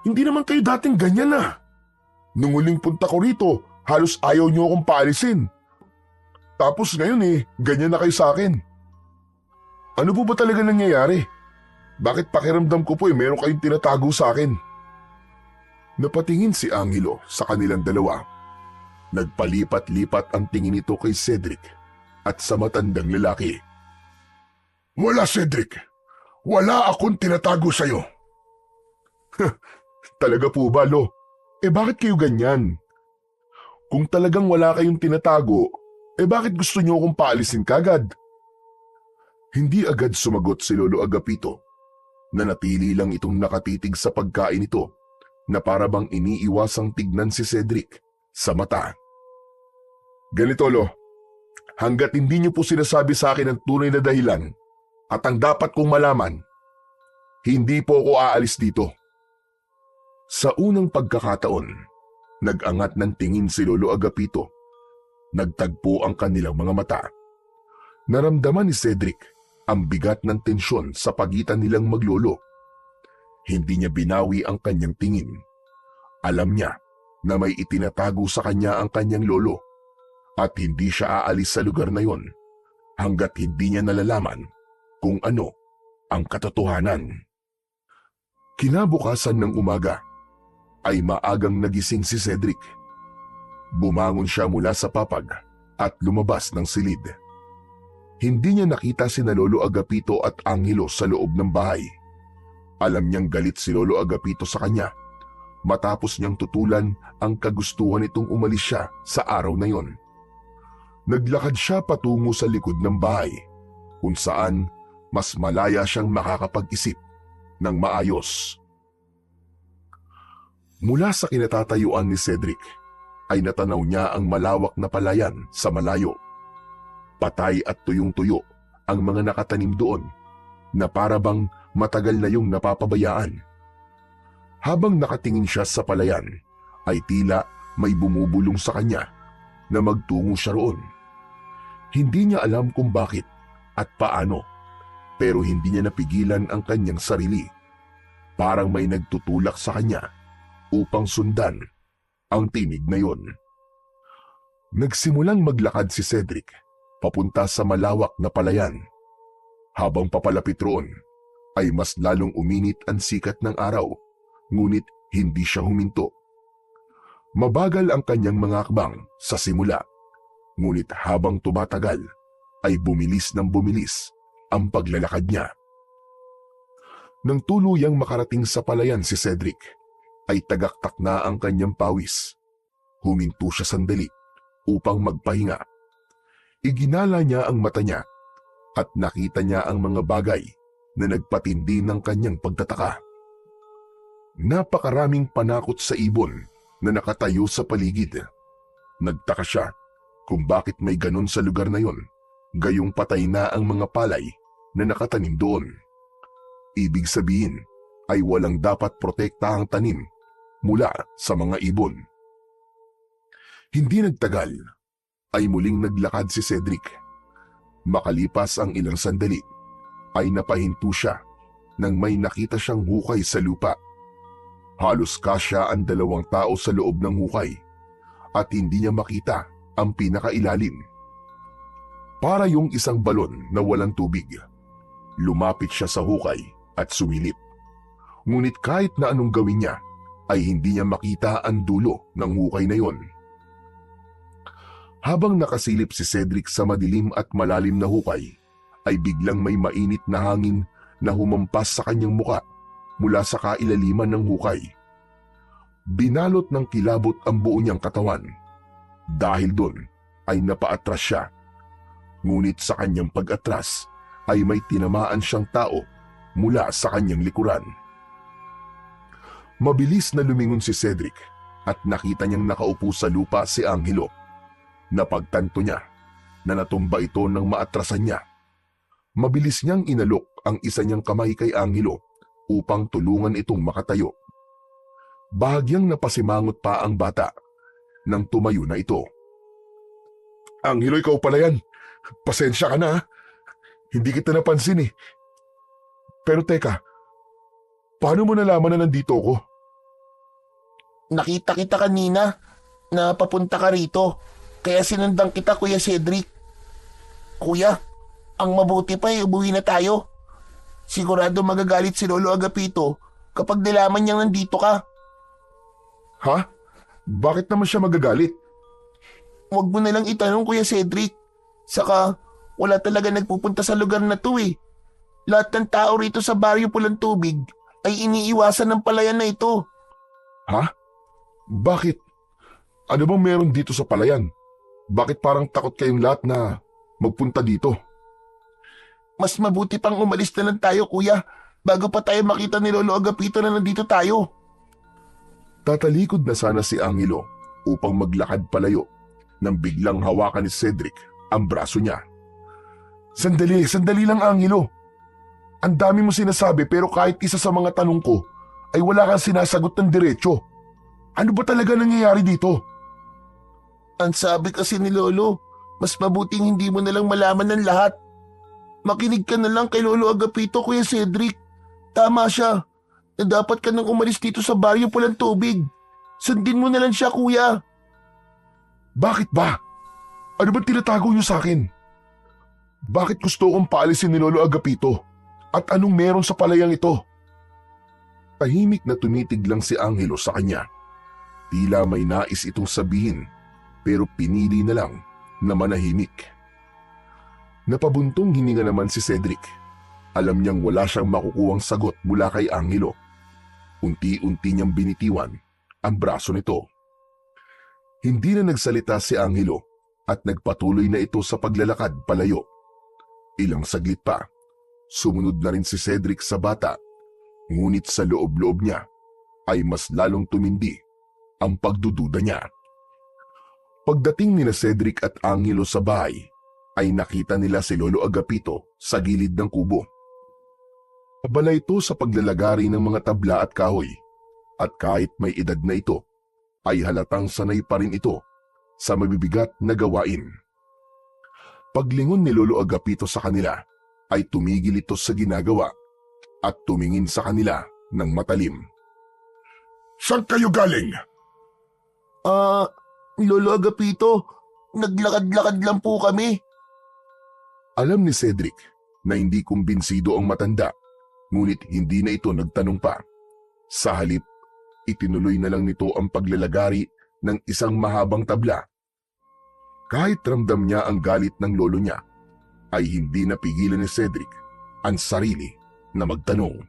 Hindi naman kayo dating ganyan Nung huling punta ko rito, halos ayaw niyo akong paalisin. Tapos ngayon ganyan na kayo sa akin. Ano po ba talaga nangyayari? Bakit pakiramdam ko po meron kayong tinatago sa akin? Napatingin si Angelo sa kanilang dalawa. Nagpalipat-lipat ang tingin nito kay Cedric at sa matandang lalaki. Wala, Cedric. Wala akong tinatago sa'yo. Talaga po ba, Lo? Bakit kayo ganyan? Kung talagang wala kayong tinatago, bakit gusto niyo akong paalisin kagad? Hindi agad sumagot si Lolo Agapito. Nanatili lang itong nakatitig sa pagkain nito na para bang iniiwasang tignan si Cedric sa mata. Ganito, Lo. Hanggat hindi niyo po sinasabi sa akin ang tunay na dahilan at ang dapat kong malaman, hindi po ako aalis dito. Sa unang pagkakataon, nag-angat ng tingin si Lolo Agapito. Nagtagpo ang kanilang mga mata. Naramdaman ni Cedric ang bigat ng tensyon sa pagitan nilang maglolo. Hindi niya binawi ang kanyang tingin. Alam niya na may itinatago sa kanya ang kanyang lolo at hindi siya aalis sa lugar na yon hanggat hindi niya nalalaman kung ano ang katotohanan. Kinabukasan ng umaga ay maagang nagising si Cedric. Bumangon siya mula sa papag at lumabas ng silid. Hindi niya nakita sina Lolo Agapito at Angelo sa loob ng bahay. Alam niyang galit si Lolo Agapito sa kanya matapos niyang tutulan ang kagustuhan nitong umalis siya sa araw na yon. Naglakad siya patungo sa likod ng bahay kung saan mas malaya siyang makakapag-isip ng maayos. Mula sa kinatatayuan ni Cedric ay natanaw niya ang malawak na palayan sa malayo. Patay at tuyong-tuyo ang mga nakatanim doon na para bang matagal na yung napapabayaan. Habang nakatingin siya sa palayan ay tila may bumubulong sa kanya na magtungo siya roon. Hindi niya alam kung bakit at paano, pero hindi niya napigilan ang kanyang sarili. Parang may nagtutulak sa kanya upang sundan ang tinig na yon. Nagsimulang maglakad si Cedric papunta sa malawak na palayan. Habang papalapit roon ay mas lalong uminit ang sikat ng araw, ngunit hindi siya huminto. Mabagal ang kanyang mga akbang sa simula, ngunit habang tumatagal ay bumilis ng bumilis ang paglalakad niya. Nang tuluyang makarating sa palayan si Cedric, ay tagaktak na ang kanyang pawis. Huminto siya sandali upang magpahinga. Iginala niya ang mata niya at nakita niya ang mga bagay na nagpatindi ng kanyang pagtataka. Napakaraming panakot sa ibon na nakatayo sa paligid. Nagtaka siya kung bakit may ganon sa lugar na yon, gayong patay na ang mga palay na nakatanim doon. Ibig sabihin ay walang dapat protektahang tanim mula sa mga ibon. Hindi nagtagal ay muling naglakad si Cedric. Makalipas ang ilang sandali ay napahinto siya nang may nakita siyang hukay sa lupa. Halos kasya ang 2 tao sa loob ng hukay at hindi niya makita ang pinakailalim. Para yung isang balon na walang tubig. Lumapit siya sa hukay at sumilip. Ngunit kahit na anong gawin niya ay hindi niya makita ang dulo ng hukay na yon. Habang nakasilip si Cedric sa madilim at malalim na hukay, ay biglang may mainit na hangin na humampas sa kanyang muka mula sa kailaliman ng hukay. Binalot ng kilabot ang buo niyang katawan. Dahil doon ay napaatras siya. Ngunit sa kanyang pag-atras ay may tinamaan siyang tao mula sa kanyang likuran. Mabilis na lumingon si Cedric at nakita niyang nakaupo sa lupa si Angelo. Napagtanto niya na natumba ito ng maatrasan niya. Mabilis niyang inalok ang isa niyang kamay kay Angelo upang tulungan itong makatayo. Bahagyang napasimangot pa ang bata nang tumayo na ito. Angelo, ikaw pala yan. Pasensya ka na ha. Hindi kita napansin eh. Pero teka, paano mo nalaman na nandito ako? Nakita kita kanina na papunta ka rito. Kaya sinundan kita, Kuya Cedric. Kuya, ang mabuti pa ay umuwi na tayo. Sigurado magagalit si Lolo Agapito kapag nalaman niyang nandito ka. Ha? Bakit naman siya magagalit? Huwag mo na lang itanong, Kuya Cedric. Saka, wala talaga nagpupunta sa lugar na to eh. Lahat ng tao rito sa Baryo Pulang Tubig ay iniiwasan ng palayan na ito. Ha? Bakit? Ano bang meron dito sa palayan? Bakit parang takot kayong lahat na magpunta dito? Mas mabuti pang umalis na lang tayo, Kuya, bago pa tayo makita ni Lolo Agapito na nandito tayo. Tatalikod na sana si Angelo upang maglakad palayo nang biglang hawakan ni Cedric ang braso niya. Sandali lang Angelo. Ang dami mo sinasabi pero kahit isa sa mga tanong ko ay wala kang sinasagot ng diretso. Ano ba talaga nangyayari dito? Ang sabi kasi ni Lolo, mas mabuting hindi mo na lang malaman ng lahat. Makinig ka na lang kay Lolo Agapito, Kuya Cedric. Tama siya na dapat ka nang umalis dito sa Baryo Pulang Tubig. Sundin mo na lang siya, kuya. Bakit ba? Ano ba tinatago niyo sa akin? Bakit gusto kong paalisin ni Lolo Agapito? At anong meron sa palayang ito? Tahimik na tumitig lang si Angelo sa kanya. Tila may nais itong sabihin, pero pinili na lang na manahimik. Napabuntong hininga naman si Cedric. Alam niyang wala siyang makukuhang sagot mula kay Angelo. Unti-unti niyang binitiwan ang braso nito. Hindi na nagsalita si Angelo at nagpatuloy na ito sa paglalakad palayo. Ilang saglit pa, sumunod na rin si Cedric sa bata, ngunit sa loob-loob niya ay mas lalong tumindi ang pagdududa niya. Pagdating nila Cedric at Angelo sa bahay, ay nakita nila si Lolo Agapito sa gilid ng kubo. Abala ito sa paglalagari ng mga tabla at kahoy, at kahit may edad na ito, ay halatang sanay pa rin ito sa mabibigat na gawain. Paglingon ni Lolo Agapito sa kanila, ay tumigil ito sa ginagawa at tumingin sa kanila ng matalim. Saan kayo galing? Lolo Agapito, naglakad-lakad lang po kami. Alam ni Cedric na hindi kumbinsido ang matanda, ngunit hindi na ito nagtanong pa. Sa halip, itinuloy na lang nito ang paglalagari ng isang mahabang tabla. Kahit ramdam niya ang galit ng lolo niya, ay hindi napigilan ni Cedric ang sarili na magtanong.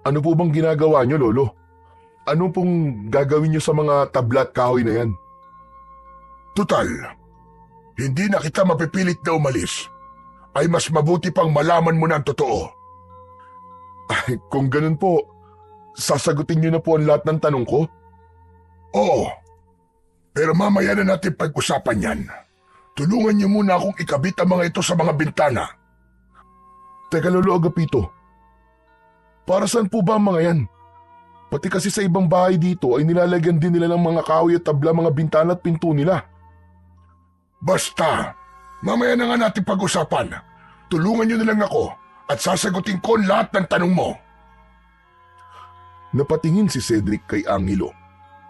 Ano po bang ginagawa niyo, Lolo? Ano pong gagawin niyo sa mga tabla at kahoy na yan? Tutal, hindi na kita mapipilit na umalis. Ay mas mabuti pang malaman mo na ang totoo. Ay, kung ganun po, sasagutin niyo na po ang lahat ng tanong ko? Oo, pero mamaya na natin pag-usapan yan. Tulungan niyo muna akong ikabit ang mga ito sa mga bintana. Teka, Lolo Agapito, para saan po ba ang mga yan? Pati kasi sa ibang bahay dito ay nilalagyan din nila ng mga kahoy at tabla, mga bintana at pinto nila. Basta, mamaya na nga natin pag-usapan. Tulungan niyo na lang ako at sasagutin ko lahat ng tanong mo. Napatingin si Cedric kay Angelo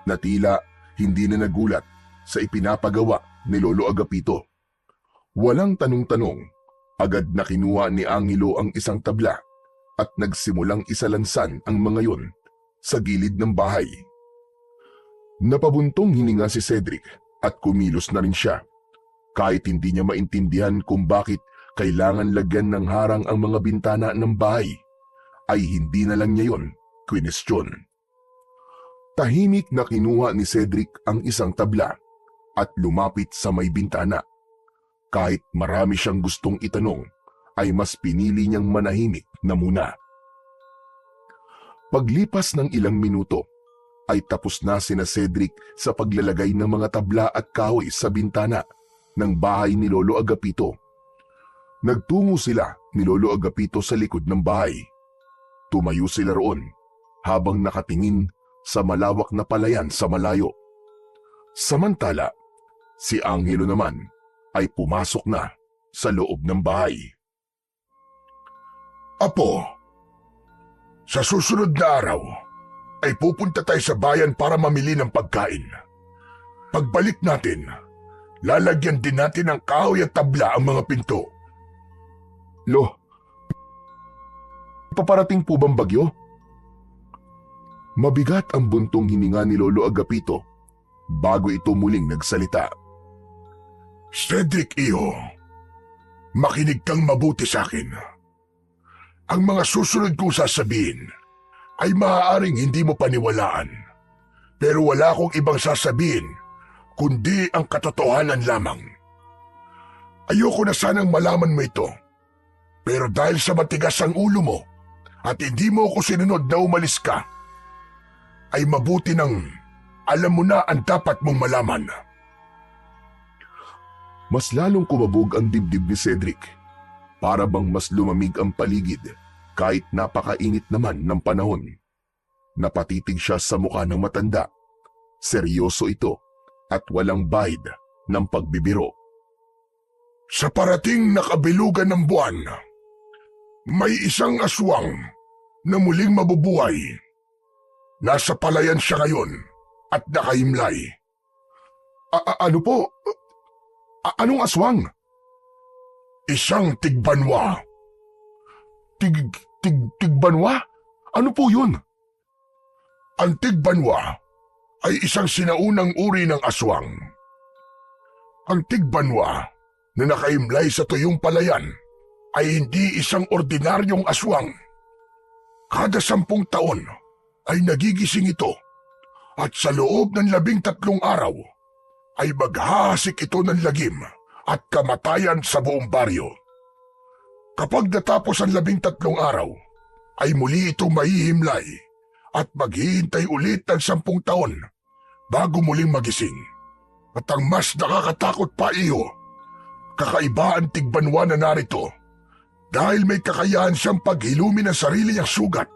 na tila hindi na nagulat sa ipinapagawa ni Lolo Agapito. Walang tanong-tanong, agad na kinuha ni Angelo ang isang tabla at nagsimulang isalansan ang mga yon sa gilid ng bahay. Napabuntong hininga si Cedric at kumilos na rin siya. Kahit hindi niya maintindihan kung bakit kailangan lagyan ng harang ang mga bintana ng bahay, ay hindi na lang niya yon kwinestyon. Tahimik na kinuha ni Cedric ang isang tabla at lumapit sa may bintana. Kahit marami siyang gustong itanong, ay mas pinili niyang manahimik na muna. Paglipas ng ilang minuto, ay tapos na sina Cedric sa paglalagay ng mga tabla at kahoy sa bintana ng bahay ni Lolo Agapito. Nagtungo sila ni Lolo Agapito sa likod ng bahay. Tumayo sila roon habang nakatingin sa malawak na palayan sa malayo. Samantala, si Angelo naman ay pumasok na sa loob ng bahay. Apo, sa susunod na araw ay pupunta tayo sa bayan para mamili ng pagkain. Pagbalik natin, lalagyan din natin ng kahoy at tabla ang mga pinto. Lo, paparating po bang bagyo? Mabigat ang buntong hininga ni Lolo Agapito bago ito muling nagsalita. Cedric, iyo, makinig kang mabuti sa akin. Ang mga susunod kong sasabihin ay maaaring hindi mo paniwalaan. Pero wala akong ibang sasabihin kundi ang katotohanan lamang. Ayoko na sanang malaman mo ito. Pero dahil sa matigas ang ulo mo at hindi mo ako sinunod na umalis ka, ay mabuti nang alam mo na ang dapat mong malaman. Mas lalong kumabog ang dibdib ni Cedric. Para bang mas lumamig ang paligid kahit napakainit naman ng panahon. Napatitig siya sa mukha ng matanda. Seryoso ito at walang bahid ng pagbibiro. Sa parating na kabilugan ng buwan, may isang aswang na muling mabubuhay. Nasa palayan siya ngayon at nakahimlay. Ano po? Anong aswang? Isang tigbanwa. Tigbanwa? Ano po yun? Ang tigbanwa ay isang sinaunang uri ng aswang. Ang tigbanwa na nakahimlay sa tuyong palayan ay hindi isang ordinaryong aswang. Kada 10 taon ay nagigising ito at sa loob ng 13 araw ay maghahasik ito ng lagim at kamatayan sa buong baryo. Kapag natapos ang 13 araw, ay muli itong mahihimlay at maghihintay ulit ng 10 taon bago muling magising. At ang mas nakakatakot pa iyo, kakaiba ang tigbanwa na narito dahil may kakayahan siyang paghilumi ng sarili niyang sugat.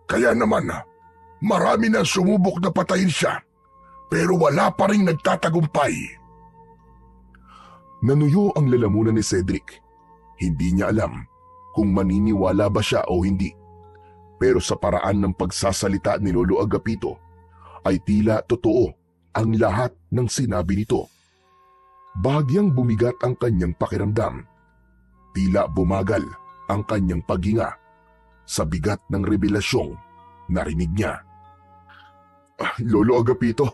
Kaya naman, marami nang sumubok na patayin siya pero wala pa ring nagtatagumpay. Nanuyo ang lalamunan ni Cedric. Hindi niya alam kung maniniwala ba siya o hindi. Pero sa paraan ng pagsasalita ni Lolo Agapito ay tila totoo ang lahat ng sinabi nito. Bahagyang bumigat ang kanyang pakiramdam. Tila bumagal ang kanyang paghinga sa bigat ng revelasyong narinig niya. Lolo Agapito,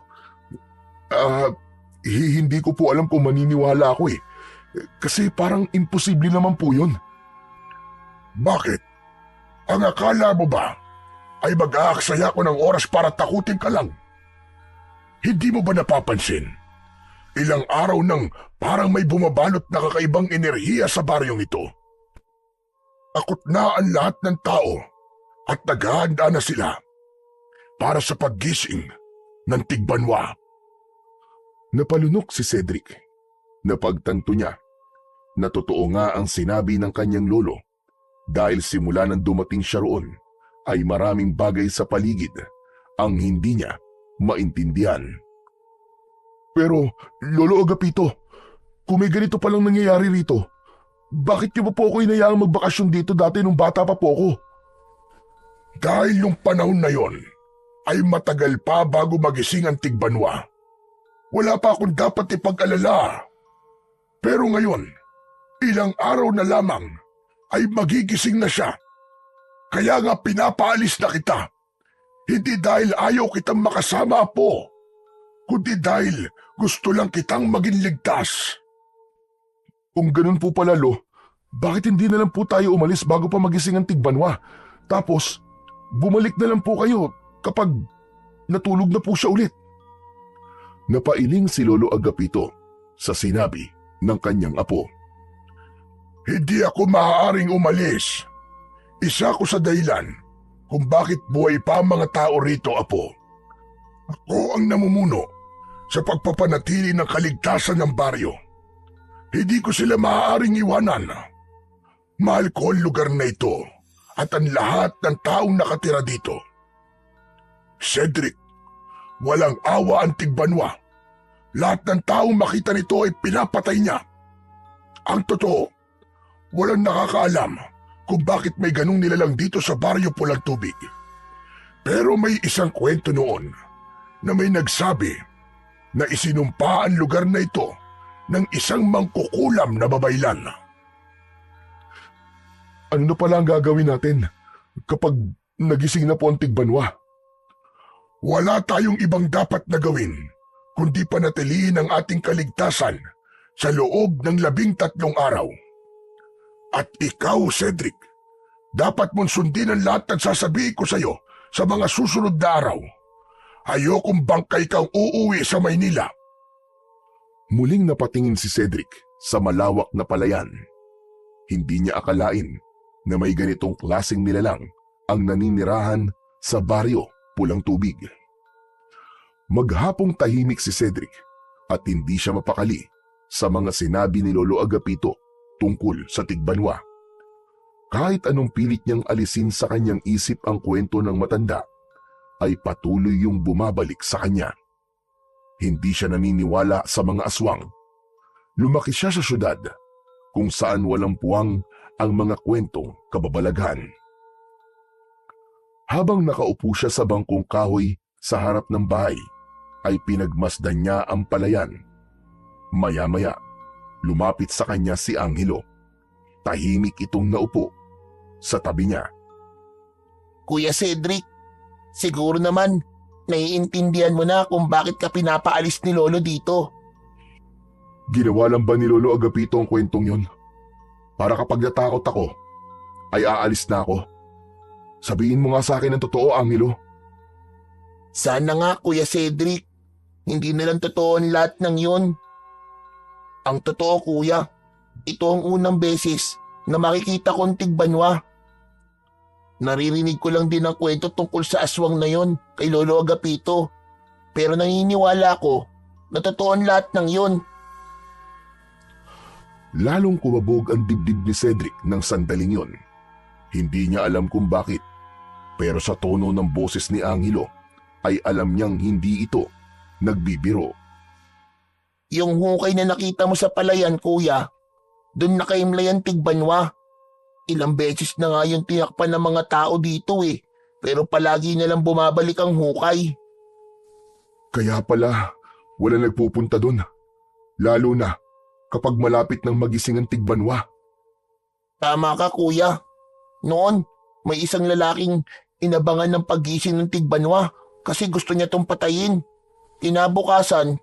hindi ko po alam kung maniniwala ako eh. Kasi parang imposible naman po yun. Bakit? Ang akala mo ba ay mag-aaksaya ko ng oras para takutin ka lang? Hindi mo ba napapansin? Ilang araw nang parang may bumabalot na kakaibang enerhiya sa baryong ito. Takot na ang lahat ng tao at naghahanda na sila para sa paggising ng tigbanwa. Napalunok si Cedric. Napagtanto niya na totoo nga ang sinabi ng kanyang lolo dahil simula nang dumating siya roon ay maraming bagay sa paligid ang hindi niya maintindihan. Pero, Lolo Agapito, kung may ganito palang nangyayari rito, bakit niyo po ako inayaang magbakasyon dito dati nung bata pa po ako? Dahil yung panahon na yon ay matagal pa bago magising ang tigbanwa. Wala pa akong dapat ipag-alala. Pero ngayon, ilang araw na lamang ay magigising na siya. Kaya nga pinapaalis na kita. Hindi dahil ayaw kitang makasama po, kundi dahil gusto lang kitang maging ligtas. Kung ganun po pala, Lo, bakit hindi na lang po tayo umalis bago pa magising ang tigbanwa? Tapos, bumalik na lang po kayo kapag natulog na po siya ulit. Napailing si Lolo Agapito sa sinabi ng kanyang apo. Hindi ako maaaring umalis. Isa ko sa dahilan kung bakit buhay pa ang mga tao rito, apo. Ako ang namumuno sa pagpapanatili ng kaligtasan ng baryo. Hindi ko sila maaaring iwanan. Mahal ko ang lugar na ito at ang lahat ng taong nakatira dito. Cedric, walang awa ang tigbanwa. Lahat ng taong makita nito ay pinapatay niya. Ang totoo, walang nakakaalam kung bakit may ganung nilalang dito sa baryo Pulang Tubig. Pero may isang kwento noon na may nagsabi na isinumpa ang lugar na ito ng isang mangkukulam na babaylan. Ano na pala ang gagawin natin kapag nagising na po ang tigbanwa? Wala tayong ibang dapat na gawin kundi panatilihin ang ating kaligtasan sa loob ng 13 araw. At ikaw, Cedric, dapat mong sundin ang lahat ng sasabihin ko sa iyo sa mga susunod na araw. Ayokong bangkay kang uuwi sa Maynila. Muling napatingin si Cedric sa malawak na palayan. Hindi niya akalain na may ganitong klaseng nilalang ang naninirahan sa baryo Pulang Tubig. Maghapong tahimik si Cedric at hindi siya mapakali sa mga sinabi ni Lolo Agapito tungkol sa tigbanwa. Kahit anong pilit niyang alisin sa kanyang isip ang kwento ng matanda, ay patuloy yung bumabalik sa kanya. Hindi siya naniniwala sa mga aswang. Lumaki siya sa syudad kung saan walang puwang ang mga kwentong kababalaghan. Habang nakaupo siya sa bangkong kahoy sa harap ng bahay, ay pinagmasdan niya ang palayan. Maya-maya, lumapit sa kanya si Angelo. Tahimik itong naupo sa tabi niya. Kuya Cedric, siguro naman naiintindihan mo na kung bakit ka pinapaalis ni Lolo dito. Ginawa lang ba ni Lolo Agapito ang kwentong yun? Para kapag natakot ako, ay aalis na ako. Sabihin mo nga sa akin ang totoo, Angelo. Sana nga, Kuya Cedric. Hindi na lang totoo ang lahat ng yun. Ang totoo, Kuya, ito ang unang beses na makikita kong tigbanwa. Naririnig ko lang din ang kwento tungkol sa aswang na yon kay Lolo Agapito. Pero naniniwala ko na totoo ang lahat ng yun. Lalong kumabog ang dibdib ni Cedric ng sandaling yon. Hindi niya alam kung bakit, pero sa tono ng boses ni Angelo ay alam niyang hindi ito nagbibiro. Yung hukay na nakita mo sa palayan, Kuya, doon nakaimlay ang tigbanwa. Ilang beses na nga yung tinakpan ng mga tao dito pero palagi na lang bumabalik ang hukay. Kaya pala, wala nagpupunta doon. Lalo na kapag malapit ng magising ang tigbanwa. Tama ka, Kuya. Noon, may isang lalaking inabangan ng paggising ng tigbanwa kasi gusto niya tong patayin. Kinabukasan,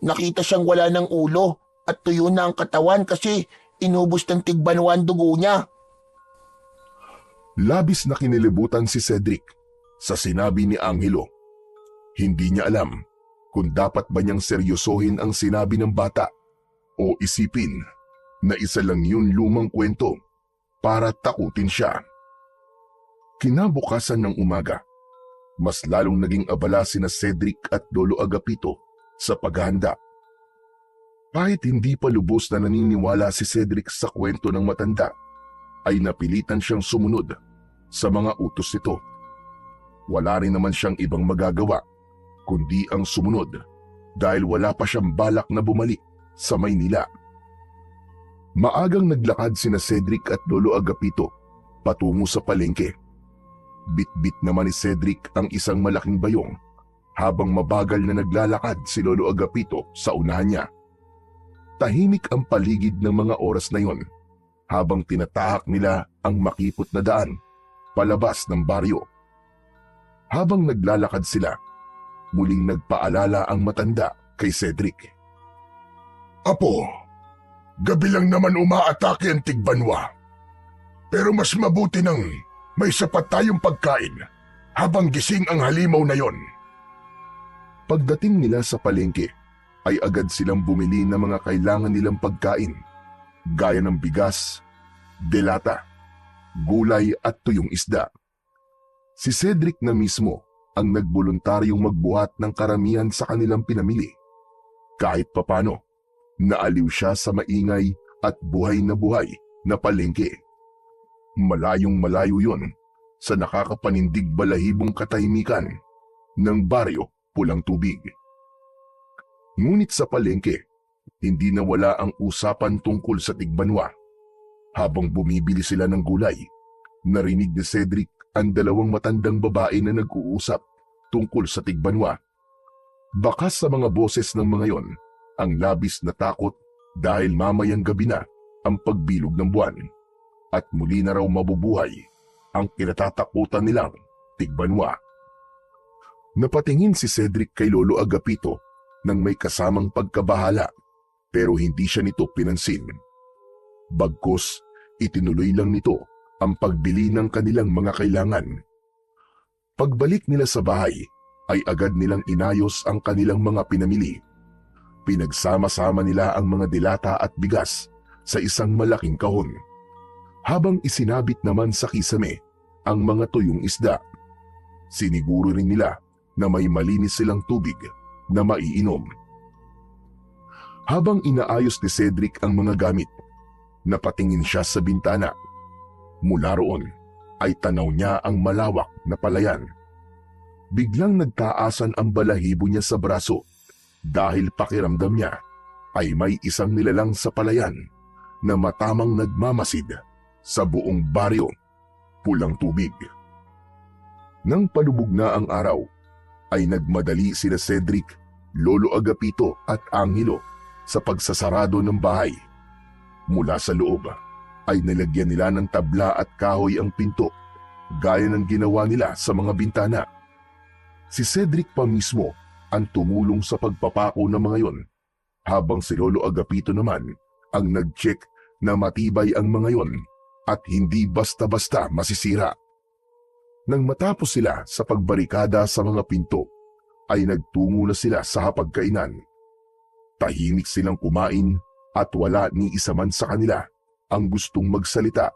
nakita siyang wala ng ulo at tuyo na ang katawan kasi inubos ng tigbanwa ang dugo niya. Labis na kinilibutan si Cedric sa sinabi ni Angelo. Hindi niya alam kung dapat ba niyang seryosohin ang sinabi ng bata o isipin na isa lang yun lumang kwento para takutin siya. Kinabukasan ng umaga, mas lalong naging abala sina Cedric at Lolo Agapito sa paghahanda. Kahit hindi pa lubos na naniniwala si Cedric sa kwento ng matanda, ay napilitan siyang sumunod sa mga utos nito. Wala rin naman siyang ibang magagawa kundi ang sumunod dahil wala pa siyang balak na bumalik sa Maynila. Maagang naglakad sina Cedric at Lolo Agapito patungo sa palengke. Bit-bit naman ni Cedric ang isang malaking bayong habang mabagal na naglalakad si Lolo Agapito sa unahan niya. Tahimik ang paligid ng mga oras na yon habang tinatahak nila ang makipot na daan palabas ng baryo. Habang naglalakad sila, muling nagpaalala ang matanda kay Cedric. Apo, gabi lang naman umaatake ang tigbanwa. Pero mas mabuti nang may sapat tayong pagkain habang gising ang halimaw na yon. Pagdating nila sa palengke, ay agad silang bumili ng mga kailangan nilang pagkain, gaya ng bigas, delata, gulay at tuyong isda. Si Cedric na mismo ang nagboluntaryong magbuhat ng karamihan sa kanilang pinamili. Kahit papano, naaliw siya sa maingay at buhay na palengke. Malayong malayo yon sa nakakapanindig balahibong katahimikan ng baryo Pulang Tubig. Ngunit sa palengke, hindi nawala ang usapan tungkol sa tigbanwa. Habang bumibili sila ng gulay, narinig ni Cedric ang dalawang matandang babae na nag-uusap tungkol sa tigbanwa. Bakas sa mga boses ng mga yon ang labis na takot dahil mamayang gabi na ang pagbilog ng buwan at muli na raw mabubuhay ang kinatatakutan nilang tigbanwa. Napatingin si Cedric kay Lolo Agapito nang may kasamang pagkabahala pero hindi siya nito pinansin. Bagkus, itinuloy lang nito ang pagbili ng kanilang mga kailangan. Pagbalik nila sa bahay, ay agad nilang inayos ang kanilang mga pinamili. Pinagsama-sama nila ang mga dilata at bigas sa isang malaking kahon, habang isinabit naman sa kisame ang mga tuyong isda. Siniguro rin nila na may malinis silang tubig na maiinom. Habang inaayos ni Cedric ang mga gamit, napatingin siya sa bintana. Mula roon ay tanaw niya ang malawak na palayan. Biglang nagtaasan ang balahibo niya sa braso dahil pakiramdam niya ay may isang nilalang sa palayan na matamang nagmamasid sa buong baryo Pulang Tubig. Nang palubog na ang araw, ay nagmadali sina Cedric, Lolo Agapito at Angelo sa pagsasarado ng bahay. Mula sa loob ay nilagyan nila ng tabla at kahoy ang pinto, gaya ng ginawa nila sa mga bintana. Si Cedric pa mismo ang tumulong sa pagpapako ng mga yon, habang si Lolo Agapito naman ang nag-check na matibay ang mga yon at hindi basta-basta masisira. Nang matapos sila sa pagbarikada sa mga pinto, ay nagtungo na sila sa hapagkainan. Tahimik silang kumain at wala ni isa man sa kanila ang gustong magsalita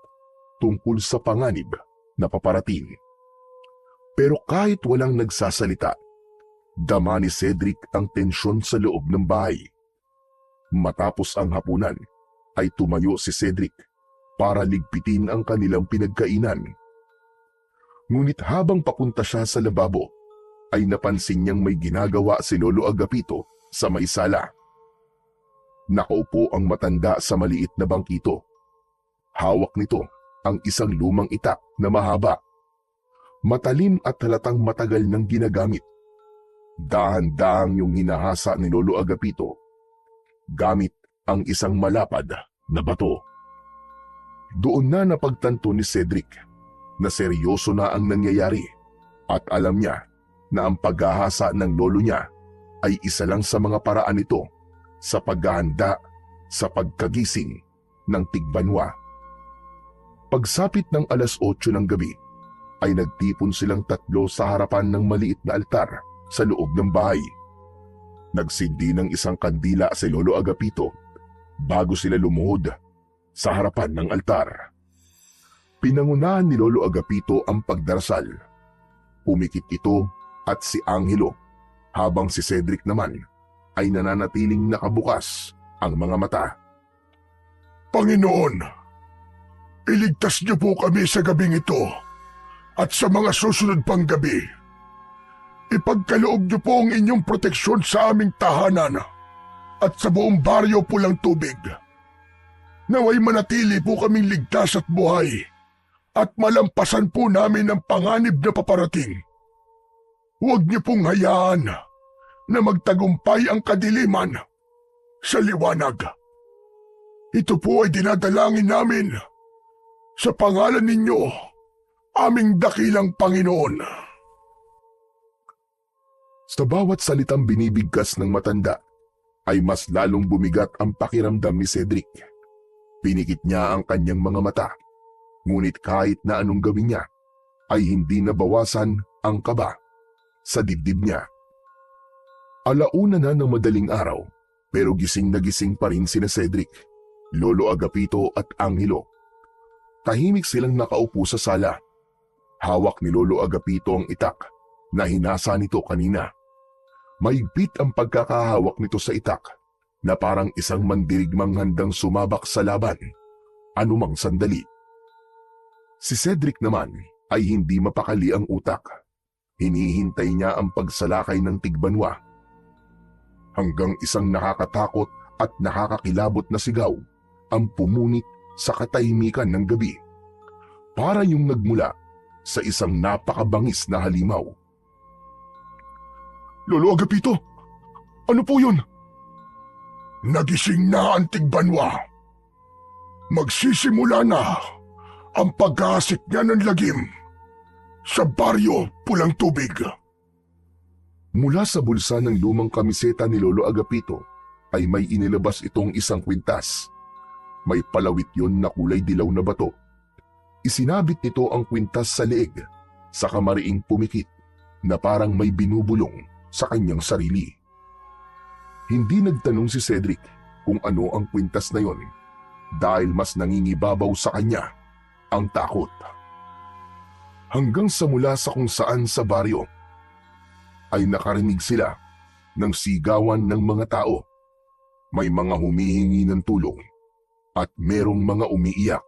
tungkol sa panganib na paparating. Pero kahit walang nagsasalita, dama ni Cedric ang tensyon sa loob ng bahay. Matapos ang hapunan, ay tumayo si Cedric para ligpitin ang kanilang pinagkainan. Ngunit habang papunta siya sa lababo, ay napansin niyang may ginagawa si Lolo Agapito sa may sala. Nakaupo ang matanda sa maliit na bangkito. Hawak nito ang isang lumang itak na mahaba. Matalim at halatang matagal nang ginagamit. Dahan-dahang yung hinahasa ni Lolo Agapito gamit ang isang malapad na bato. Doon na napagtanto ni Cedric na seryoso na ang nangyayari at alam niya na ang paghahasa ng lolo niya ay isa lang sa mga paraan nito sa paghahanda sa pagkagising ng Tigbanwa. Pagsapit ng 8:00 ng gabi, ay nagtipon silang tatlo sa harapan ng maliit na altar sa loob ng bahay. Nagsindi ng isang kandila si Lolo Agapito bago sila lumuhod sa harapan ng altar. Pinangunahan ni Lolo Agapito ang pagdarasal. Pumikit ito at si Angelo, habang si Cedric naman ay nananatiling nakabukas ang mga mata. Panginoon, iligtas niyo po kami sa gabing ito at sa mga susunod pang gabi. Ipagkaloob niyo po ang inyong proteksyon sa aming tahanan at sa buong baryo Pulang Tubig. Naway manatili po kaming ligtas at buhay at malampasan po namin ang panganib na paparating. Huwag niyo pong hayaan na magtagumpay ang kadiliman sa liwanag. Ito po ay dinadalangin namin sa pangalan ninyo, aming dakilang Panginoon. Sa bawat salitang binibigkas ng matanda, ay mas lalong bumigat ang pakiramdam ni Cedric. Pinikit niya ang kanyang mga mata, ngunit kahit na anong gawin niya, ay hindi nabawasan ang kaba sa dibdib niya. Alauna na ng madaling araw, pero gising na gising pa rin sina Cedric, Lolo Agapito at Angelo. Tahimik silang nakaupo sa sala. Hawak ni Lolo Agapito ang itak na hinasa nito kanina. Maigpit ang pagkakahawak nito sa itak na parang isang mandirigmang handang sumabak sa laban, anumang sandali. Si Cedric naman ay hindi mapakali ang utak. Hinihintay niya ang pagsalakay ng Tigbanwa. Hanggang isang nakakatakot at nakakakilabot na sigaw ang pumunit sa katahimikan ng gabi. Para yung nagmula sa isang napakabangis na halimaw. Lolo Agapito, ano po yun? Nagising na ang Tigbanwa. Magsisimula na ang paghahasik niya ng lagim sa baryo Pulang Tubig. Mula sa bulsa ng lumang kamiseta ni Lolo Agapito ay may inilabas itong isang kwintas. May palawit yon na kulay dilaw na bato. Isinabit nito ang kwintas sa leeg, sa kamariing pumikit na parang may binubulong sa kanyang sarili. Hindi nagtanong si Cedric kung ano ang kwintas na yon dahil mas nangingibabaw sa kanya ang takot. Hanggang sa mula sa kung saan sa baryo ay nakarinig sila ng sigawan ng mga tao. May mga humihingi ng tulong at merong mga umiiyak.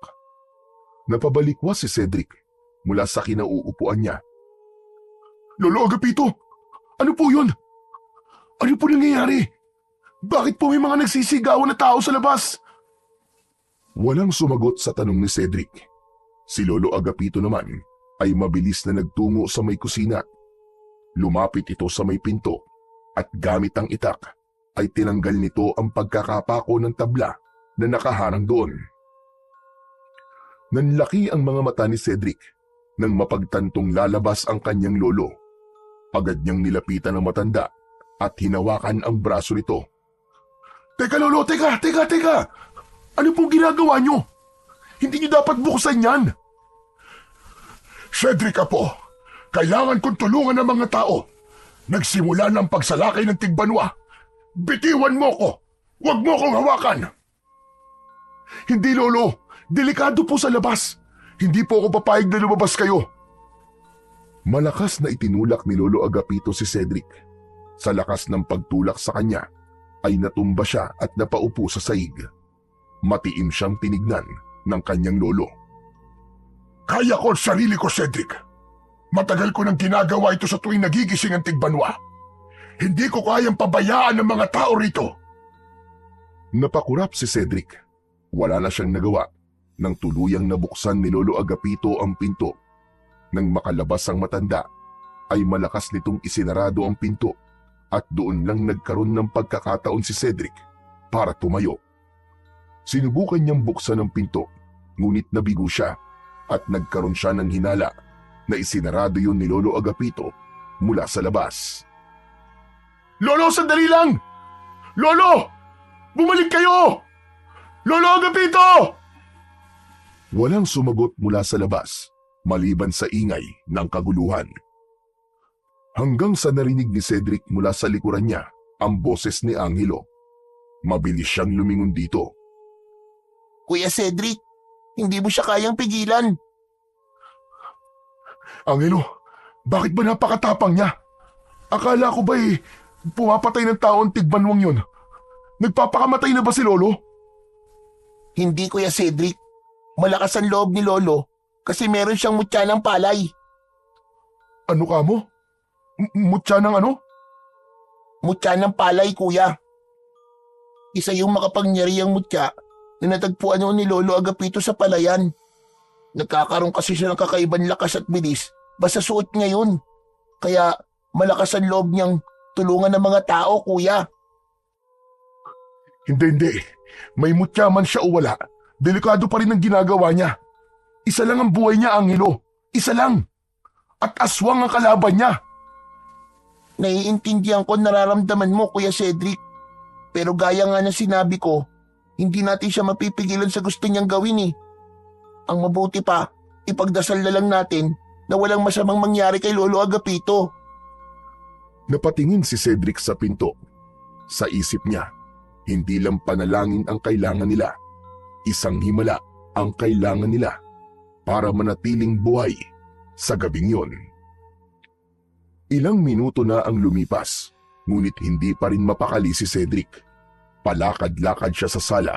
Napabalikwas si Cedric mula sa kinauupuan niya. Lolo Agapito, ano po yun? Ano po nangyayari? Bakit po may mga nagsisigawan na tao sa labas? Walang sumagot sa tanong ni Cedric. Si Lolo Agapito naman ay mabilis na nagtungo sa may kusina. Lumapit ito sa may pinto at gamit ang itak ay tinanggal nito ang pagkakapako ng tabla na nakaharang doon. Nanlaki ang mga mata ni Cedric nang mapagtantong lalabas ang kanyang lolo. Agad niyang nilapitan ang matanda at hinawakan ang braso nito. "Teka lolo, teka! Ano pong ginagawa niyo? Hindi niyo dapat buksan yan!" Cedric apo, kailangan kong tulungan ng mga tao. Nagsimula ng pagsalakay ng tigbanwa. Bitiwan mo ko! Huwag mo kong hawakan! "Hindi lolo, delikado po sa labas. Hindi po ako papayag na lumabas kayo." Malakas na itinulak ni Lolo Agapito si Cedric. Sa lakas ng pagtulak sa kanya, ay natumba siya at napaupo sa saig. Matiim siyang tinignan ng kanyang lolo. Kaya ko ang sarili ko, Cedric. Matagal ko nang ginagawa ito sa tuwing nagigising ang tigbanwa. Hindi ko kayang pabayaan ng mga tao rito. Napakurap si Cedric. Wala na siyang nagawa nang tuluyang nabuksan ni Lolo Agapito ang pinto. Nang makalabas ang matanda, ay malakas nitong isinarado ang pinto at doon lang nagkaroon ng pagkakataon si Cedric para tumayo. Sinubukan niyang buksan ang pinto, ngunit nabigo siya at nagkaroon siya ng hinala na isinarado yun ni Lolo Agapito mula sa labas. Lolo, sandali lang! Lolo! Bumalik kayo! Lolo Agapito! Walang sumagot mula sa labas, maliban sa ingay ng kaguluhan. Hanggang sa narinig ni Cedric mula sa likuran niya ang boses ni Angelo. Mabilis siyang lumingon dito. Kuya Cedric, hindi mo siya kayang pigilan. "Angelo, bakit ba napakatapang niya? Akala ko ba'y pumapatay ng tao ang tigbanwang yun? Nagpapakamatay na ba si Lolo?" Hindi, Kuya Cedric. Malakas ang loob ni Lolo kasi meron siyang mutya ng palay. "Ano ka mo? Mutya ng ano?" Mutya ng palay, kuya. Isa yung makapangyarihang mutya na natagpuan noon ni Lolo Agapito sa palayan. Nagkakaroon kasi siya ng kakaibang lakas at bilis basta suot niya yun. Kaya malakas ang loob niyang tulungan ng mga tao, kuya. Hindi. May mutya man siya o wala, delikado pa rin ang ginagawa niya. Isa lang ang buhay niya, Angelo. Isa lang. At aswang ang kalaban niya. Naiintindihan ko nararamdaman mo, Kuya Cedric. Pero gaya nga na sinabi ko, hindi natin siya mapipigilan sa gusto niyang gawin eh. Ang mabuti pa, ipagdasal na lang natin na walang masamang mangyari kay Lolo Agapito. Napatingin si Cedric sa pinto. Sa isip niya, hindi lang panalangin ang kailangan nila. Isang himala ang kailangan nila para manatiling buhay sa gabing yon. Ilang minuto na ang lumipas, ngunit hindi pa rin mapakali si Cedric. Palakad-lakad siya sa sala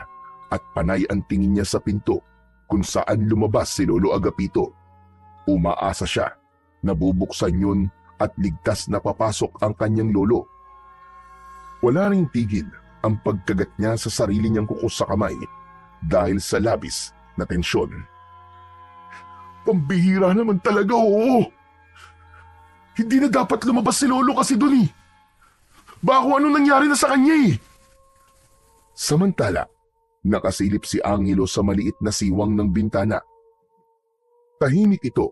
at panay ang tingin niya sa pinto kung saan lumabas si Lolo Agapito. Umaasa siya na bubuksan yun at ligtas na papasok ang kanyang lolo. Wala ring tigil ang pagkagat niya sa sarili niyang kuko sa kamay dahil sa labis na tensyon. Pambihira naman talaga, oo. Hindi na dapat lumabas si Lolo kasi dun eh. Baka ano nangyari na sa kanya eh. Samantala, nakasilip si Angelo sa maliit na siwang ng bintana. Tahimik ito,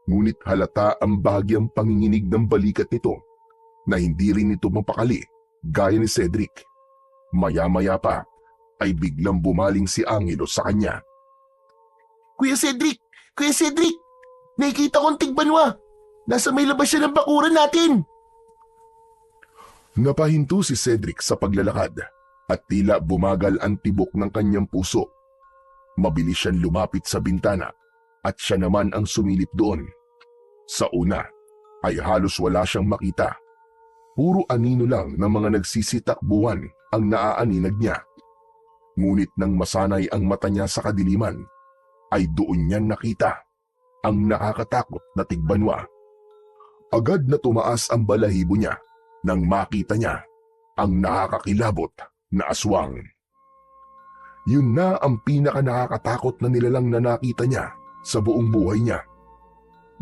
ngunit halata ang bahagyang panginginig ng balikat nito na hindi rin ito mapakali gaya ni Cedric. Maya-maya pa ay biglang bumaling si Angelo sa kanya. Kuya Cedric! Kuya Cedric! Nakikita kong tigbanwa! Nasa may labas siya ng bakuran natin! Napahinto si Cedric sa paglalakad at tila bumagal ang tibok ng kanyang puso. Mabilis siyang lumapit sa bintana at siya naman ang sumilip doon. Sa una ay halos wala siyang makita. Puro anino lang ng mga nagsisitakbuhan ang naaaninag niya. Ngunit nang masanay ang mata niya sa kadiliman, ay doon niya nakita ang nakakatakot na tigbanwa. Agad na tumaas ang balahibo niya nang makita niya ang nakakakilabot na aswang. Yun na ang pinaka nakakatakot na nilalang na nakita niya sa buong buhay niya.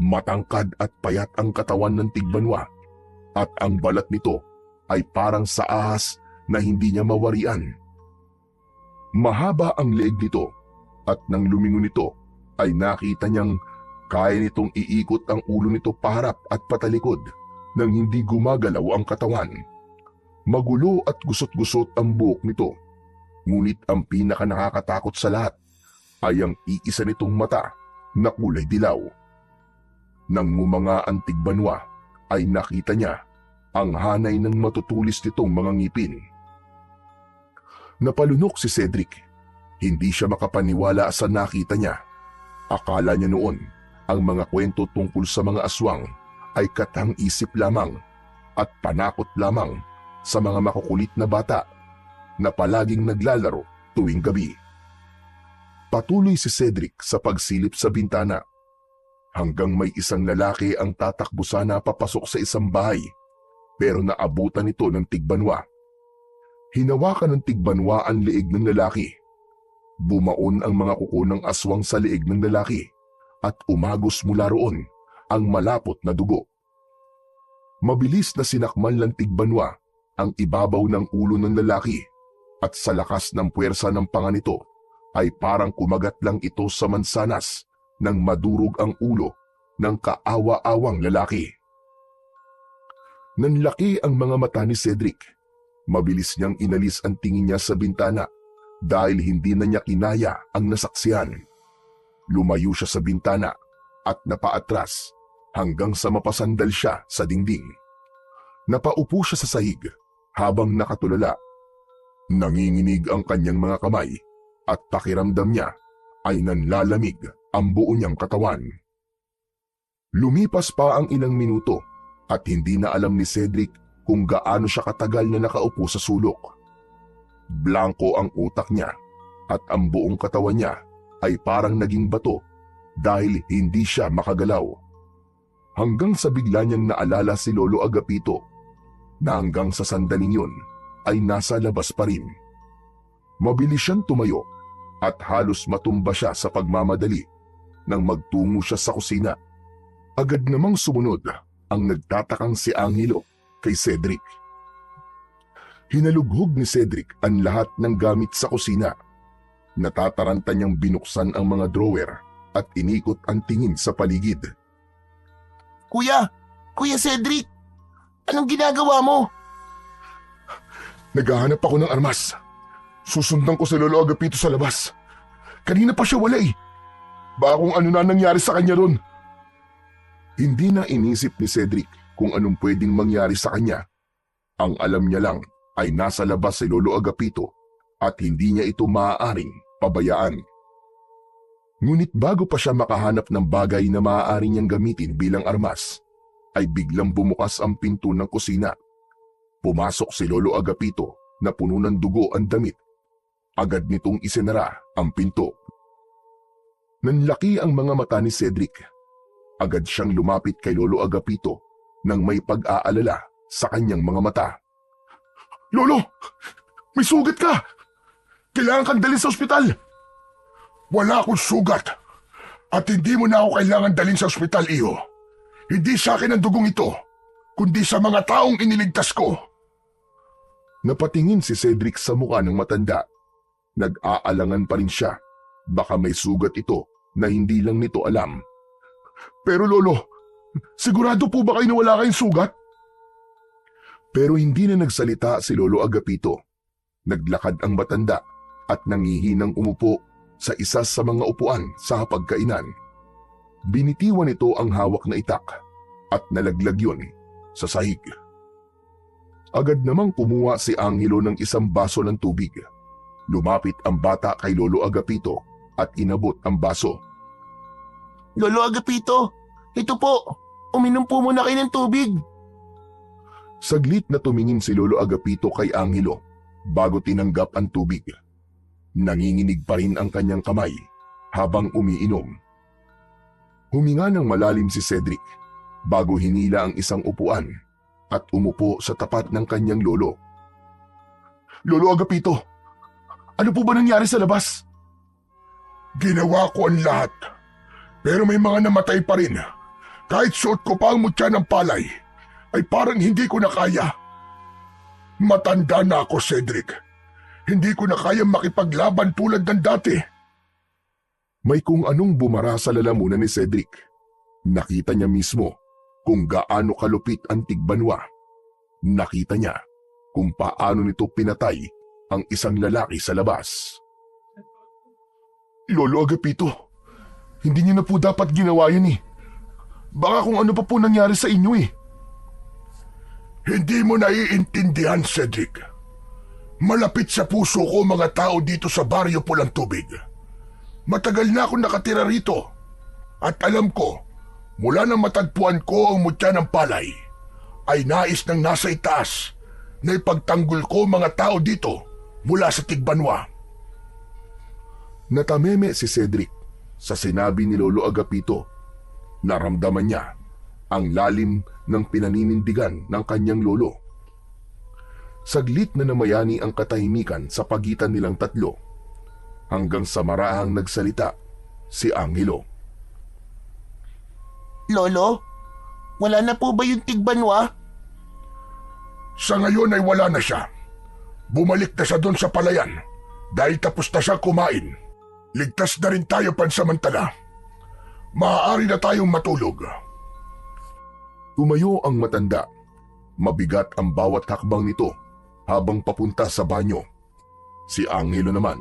Matangkad at payat ang katawan ng tigbanwa at ang balat nito ay parang sa ahas na hindi niya mawarian. Mahaba ang leeg nito at nang lumingon nito ay nakita niyang kaya nitong iikot ang ulo nito paharap at patalikod nang hindi gumagalaw ang katawan. Magulo at gusot-gusot ang buhok nito, ngunit ang pinaka nakakatakot sa lahat ay ang iisa nitong mata na kulay dilaw. Nang ngumanga ang tigbanwa ay nakita niya ang hanay ng matutulis nitong mga ngipin. Napalunok si Cedric. Hindi siya makapaniwala sa nakita niya. Akala niya noon ang mga kwento tungkol sa mga aswang ay katang-isip lamang at panakot lamang sa mga makukulit na bata na palaging naglalaro tuwing gabi. Patuloy si Cedric sa pagsilip sa bintana hanggang may isang lalaki ang tatakbo sana papasok sa isang bahay pero naabutan ito ng tigbanwa. Hinawakan ng tigbanwa ang leeg ng lalaki. Bumaon ang mga kuko ng aswang sa leeg ng lalaki at umagos mula roon ang malapot na dugo. Mabilis na sinakmal ng tigbanwa ang ibabaw ng ulo ng lalaki at sa lakas ng puwersa ng panga nito ay parang kumagat lang ito sa mansanas nang madurog ang ulo ng kaawa-awang lalaki. Nanlaki ang mga mata ni Cedric. Mabilis niyang inalis ang tingin niya sa bintana dahil hindi na niya kinaya ang nasaksihan. Lumayo siya sa bintana at napaatras hanggang sa mapasandal siya sa dingding. Napaupo siya sa sahig habang nakatulala. Nanginginig ang kanyang mga kamay at pakiramdam niya ay nanlalamig ang buo niyang katawan. Lumipas pa ang ilang minuto at hindi na alam ni Cedric kung gaano siya katagal na nakaupo sa sulok. Blanko ang utak niya at ang buong katawan niya ay parang naging bato dahil hindi siya makagalaw. Hanggang sa bigla niyang naalala si Lolo Agapito na hanggang sa sandaling yun ay nasa labas pa rin. Mabilis siyang tumayo at halos matumba siya sa pagmamadali nang magtungo siya sa kusina. Agad namang sumunod ang nagtatakang si Angelo kay Cedric. Hinalughog ni Cedric ang lahat ng gamit sa kusina. Natataranta niyang binuksan ang mga drawer at inikot ang tingin sa paligid. Kuya! Kuya Cedric! Anong ginagawa mo? Naghahanap ako ng armas. Susundan ko si Lolo Agapito sa labas. Kanina pa siya wala eh. Baka kung ano na nangyari sa kanya ron. Hindi na inisip ni Cedric kung anong pwedeng mangyari sa kanya. Ang alam niya lang ay nasa labas si Lolo Agapito at hindi niya ito maaaring pabayaan. Ngunit bago pa siya makahanap ng bagay na maaari niyang gamitin bilang armas, ay biglang bumukas ang pinto ng kusina. Pumasok si Lolo Agapito na puno ng dugo ang damit. Agad nitong isinara ang pinto. Nanlaki ang mga mata ni Cedric. Agad siyang lumapit kay Lolo Agapito nang may pag-aalala sa kanyang mga mata. Lolo! May sugat ka! Kailangan kang dalhin sa ospital! Wala akong sugat at hindi mo na ako kailangan dalhin sa ospital, iyo. Hindi sa akin ang dugong ito, kundi sa mga taong iniligtas ko. Napatingin si Cedric sa mukha ng matanda. Nag-aalangan pa rin siya. Baka may sugat ito na hindi lang nito alam. Pero Lolo, sigurado po ba kayo na wala kayong sugat? Pero hindi na nagsalita si Lolo Agapito. Naglakad ang matanda at nangihinang umupo sa isa sa mga upuan sa hapagkainan. Binitiwan nito ang hawak na itak at nalaglag yun sa sahig. Agad namang kumuha si Angelo ng isang baso ng tubig. Lumapit ang bata kay Lolo Agapito at inabot ang baso. Lolo Agapito, ito po. Uminom po muna kayo ng tubig. Saglit na tumingin si Lolo Agapito kay Angelo bago tinanggap ang tubig. Nanginginig pa rin ang kanyang kamay habang umiinom. Huminga ng malalim si Cedric bago hinila ang isang upuan at umupo sa tapat ng kanyang lolo. Lolo Agapito, ano po ba nangyari sa labas? Ginawa ko ang lahat, pero may mga namatay pa rin Kahit suot ko pa ang mutya ng palay, ay parang hindi ko na kaya. Matanda na ako, Cedric. Hindi ko na kaya makipaglaban tulad ng dati. May kung anong bumara sa lalamunan ni Cedric. Nakita niya mismo kung gaano kalupit ang tigbanwa. Nakita niya kung paano nito pinatay ang isang lalaki sa labas. Lolo Agapito, hindi niyo na po dapat ginawa yun eh. Baka kung ano pa po nangyari sa inyo eh. Hindi mo naiintindihan, Cedric. Malapit sa puso ko mga tao dito sa Baryo Pulang Tubig. Matagal na akong nakatira rito. At alam ko, mula nang matagpuan ko ang mutya ng palay, ay nais ng nasa itaas na ipagtanggol ko mga tao dito mula sa Tigbanwa. Natameme si Cedric sa sinabi ni Lolo Agapito. Naramdaman niya ang lalim ng pinaninindigan ng kanyang lolo. Saglit na namayani ang katahimikan sa pagitan nilang tatlo hanggang sa marahang nagsalita si Angelo. Lolo, wala na po ba yung Tigbanwa? Sa ngayon ay wala na siya. Bumalik na siya doon sa palayan dahil tapos na siya kumain. Ligtas na rin tayo pansamantala. Maaari na tayong matulog. Tumayo ang matanda. Mabigat ang bawat hakbang nito habang papunta sa banyo. Si Angelo naman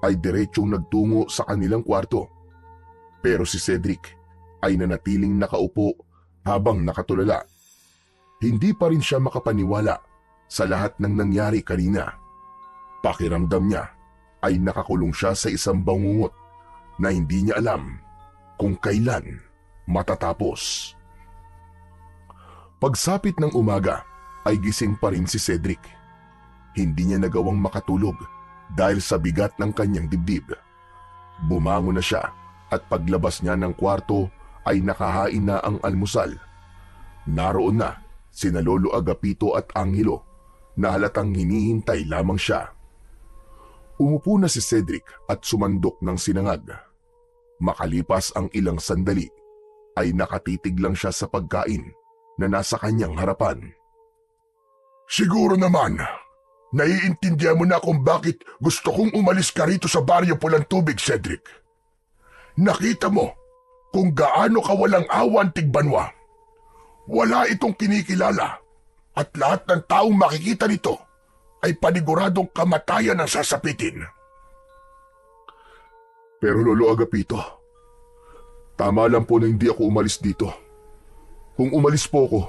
ay diretsyong nagtungo sa kanilang kwarto. Pero si Cedric ay nanatiling nakaupo habang nakatulala. Hindi pa rin siya makapaniwala sa lahat ng nangyari kanina. Pakiramdam niya ay nakakulong siya sa isang bangungot na hindi niya alam kung kailan matatapos. Pagsapit ng umaga ay gising pa rin si Cedric. Hindi niya nagawang makatulog dahil sa bigat ng kanyang dibdib. Bumangon na siya at paglabas niya ng kwarto ay nakahain na ang almusal. Naroon na sina Lolo Agapito at Angelo na halatang hinihintay lamang siya. Umupo na si Cedric at sumandok ng sinangag. Makalipas ang ilang sandali ay nakatitig lang siya sa pagkain na nasa kanyang harapan. Siguro naman, naiintindihan mo na kung bakit gusto kong umalis ka rito sa Baryo Pulang Tubig, Cedric. Nakita mo kung gaano kawalang awan Tigbanwa. Wala itong kinikilala at lahat ng taong makikita nito ay paniguradong kamatayan ang sasapitin. Pero Lolo Agapito, tama lang po na hindi ako umalis dito. Kung umalis po ako,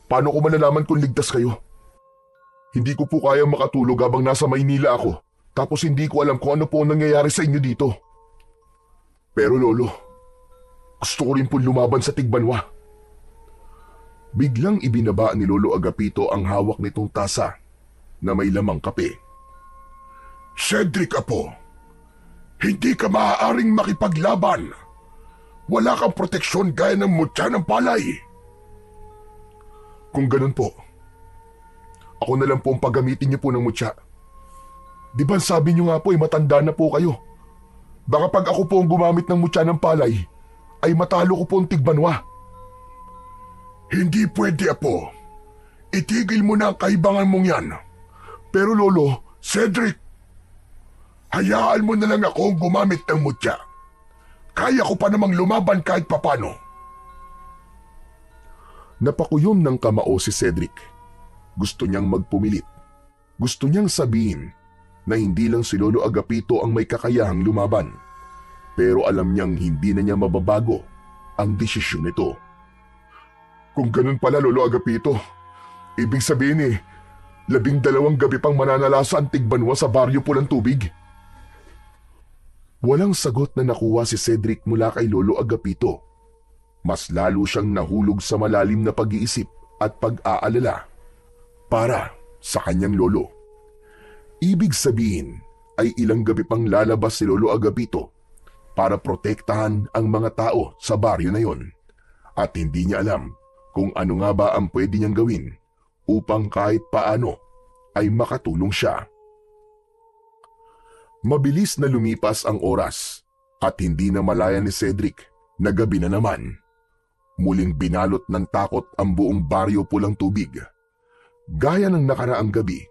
paano ko malalaman kung ligtas kayo? Hindi ko po kayang makatulog habang nasa Maynila ako, tapos hindi ko alam kung ano po ang nangyayari sa inyo dito. Pero Lolo, gusto ko rin po lumaban sa Tigbanwa. Biglang ibinaba ni Lolo Agapito ang hawak nitong tasa na may lamang kape. Cedric Apo, hindi ka maaaring makipaglaban. Wala kang proteksyon gaya ng mutya ng palay. Kung ganun po, ako na lang po ang paggamitin niyo po ng mutya. Di ba sabi niyo nga po matanda na po kayo? Baka pag ako po ang gumamit ng mutya ng palay, ay matalo ko po ang Tigbanwa. Hindi pwede, Apo. Itigil mo na ang kaibangan mong yan. Pero Lolo, Cedric, hayaan mo na lang ako gumamit ng mutya. Kaya ko pa namang lumaban kahit papano. Napakuyom ng kamao si Cedric. Gusto niyang magpumilit. Gusto niyang sabihin na hindi lang si Lolo Agapito ang may kakayahang lumaban. Pero alam niyang hindi na niya mababago ang desisyon nito. Kung ganun pala Lolo Agapito, ibig sabihin 12 gabi pang mananalasa ang Tigbanwa sa Baryo Pulang Tubig. Walang sagot na nakuha si Cedric mula kay Lolo Agapito. Mas lalo siyang nahulog sa malalim na pag-iisip at pag-aalala para sa kanyang lolo. Ibig sabihin ay ilang gabi pang lalabas si Lolo Agapito para protektahan ang mga tao sa baryo na yon. At hindi niya alam kung ano nga ba ang pwede niyang gawin upang kahit paano ay makatulong siya. Mabilis na lumipas ang oras at hindi na malaya ni Cedric na gabi na naman. Muling binalot ng takot ang buong baryo pulang tubig. Gaya ng nakaraang gabi,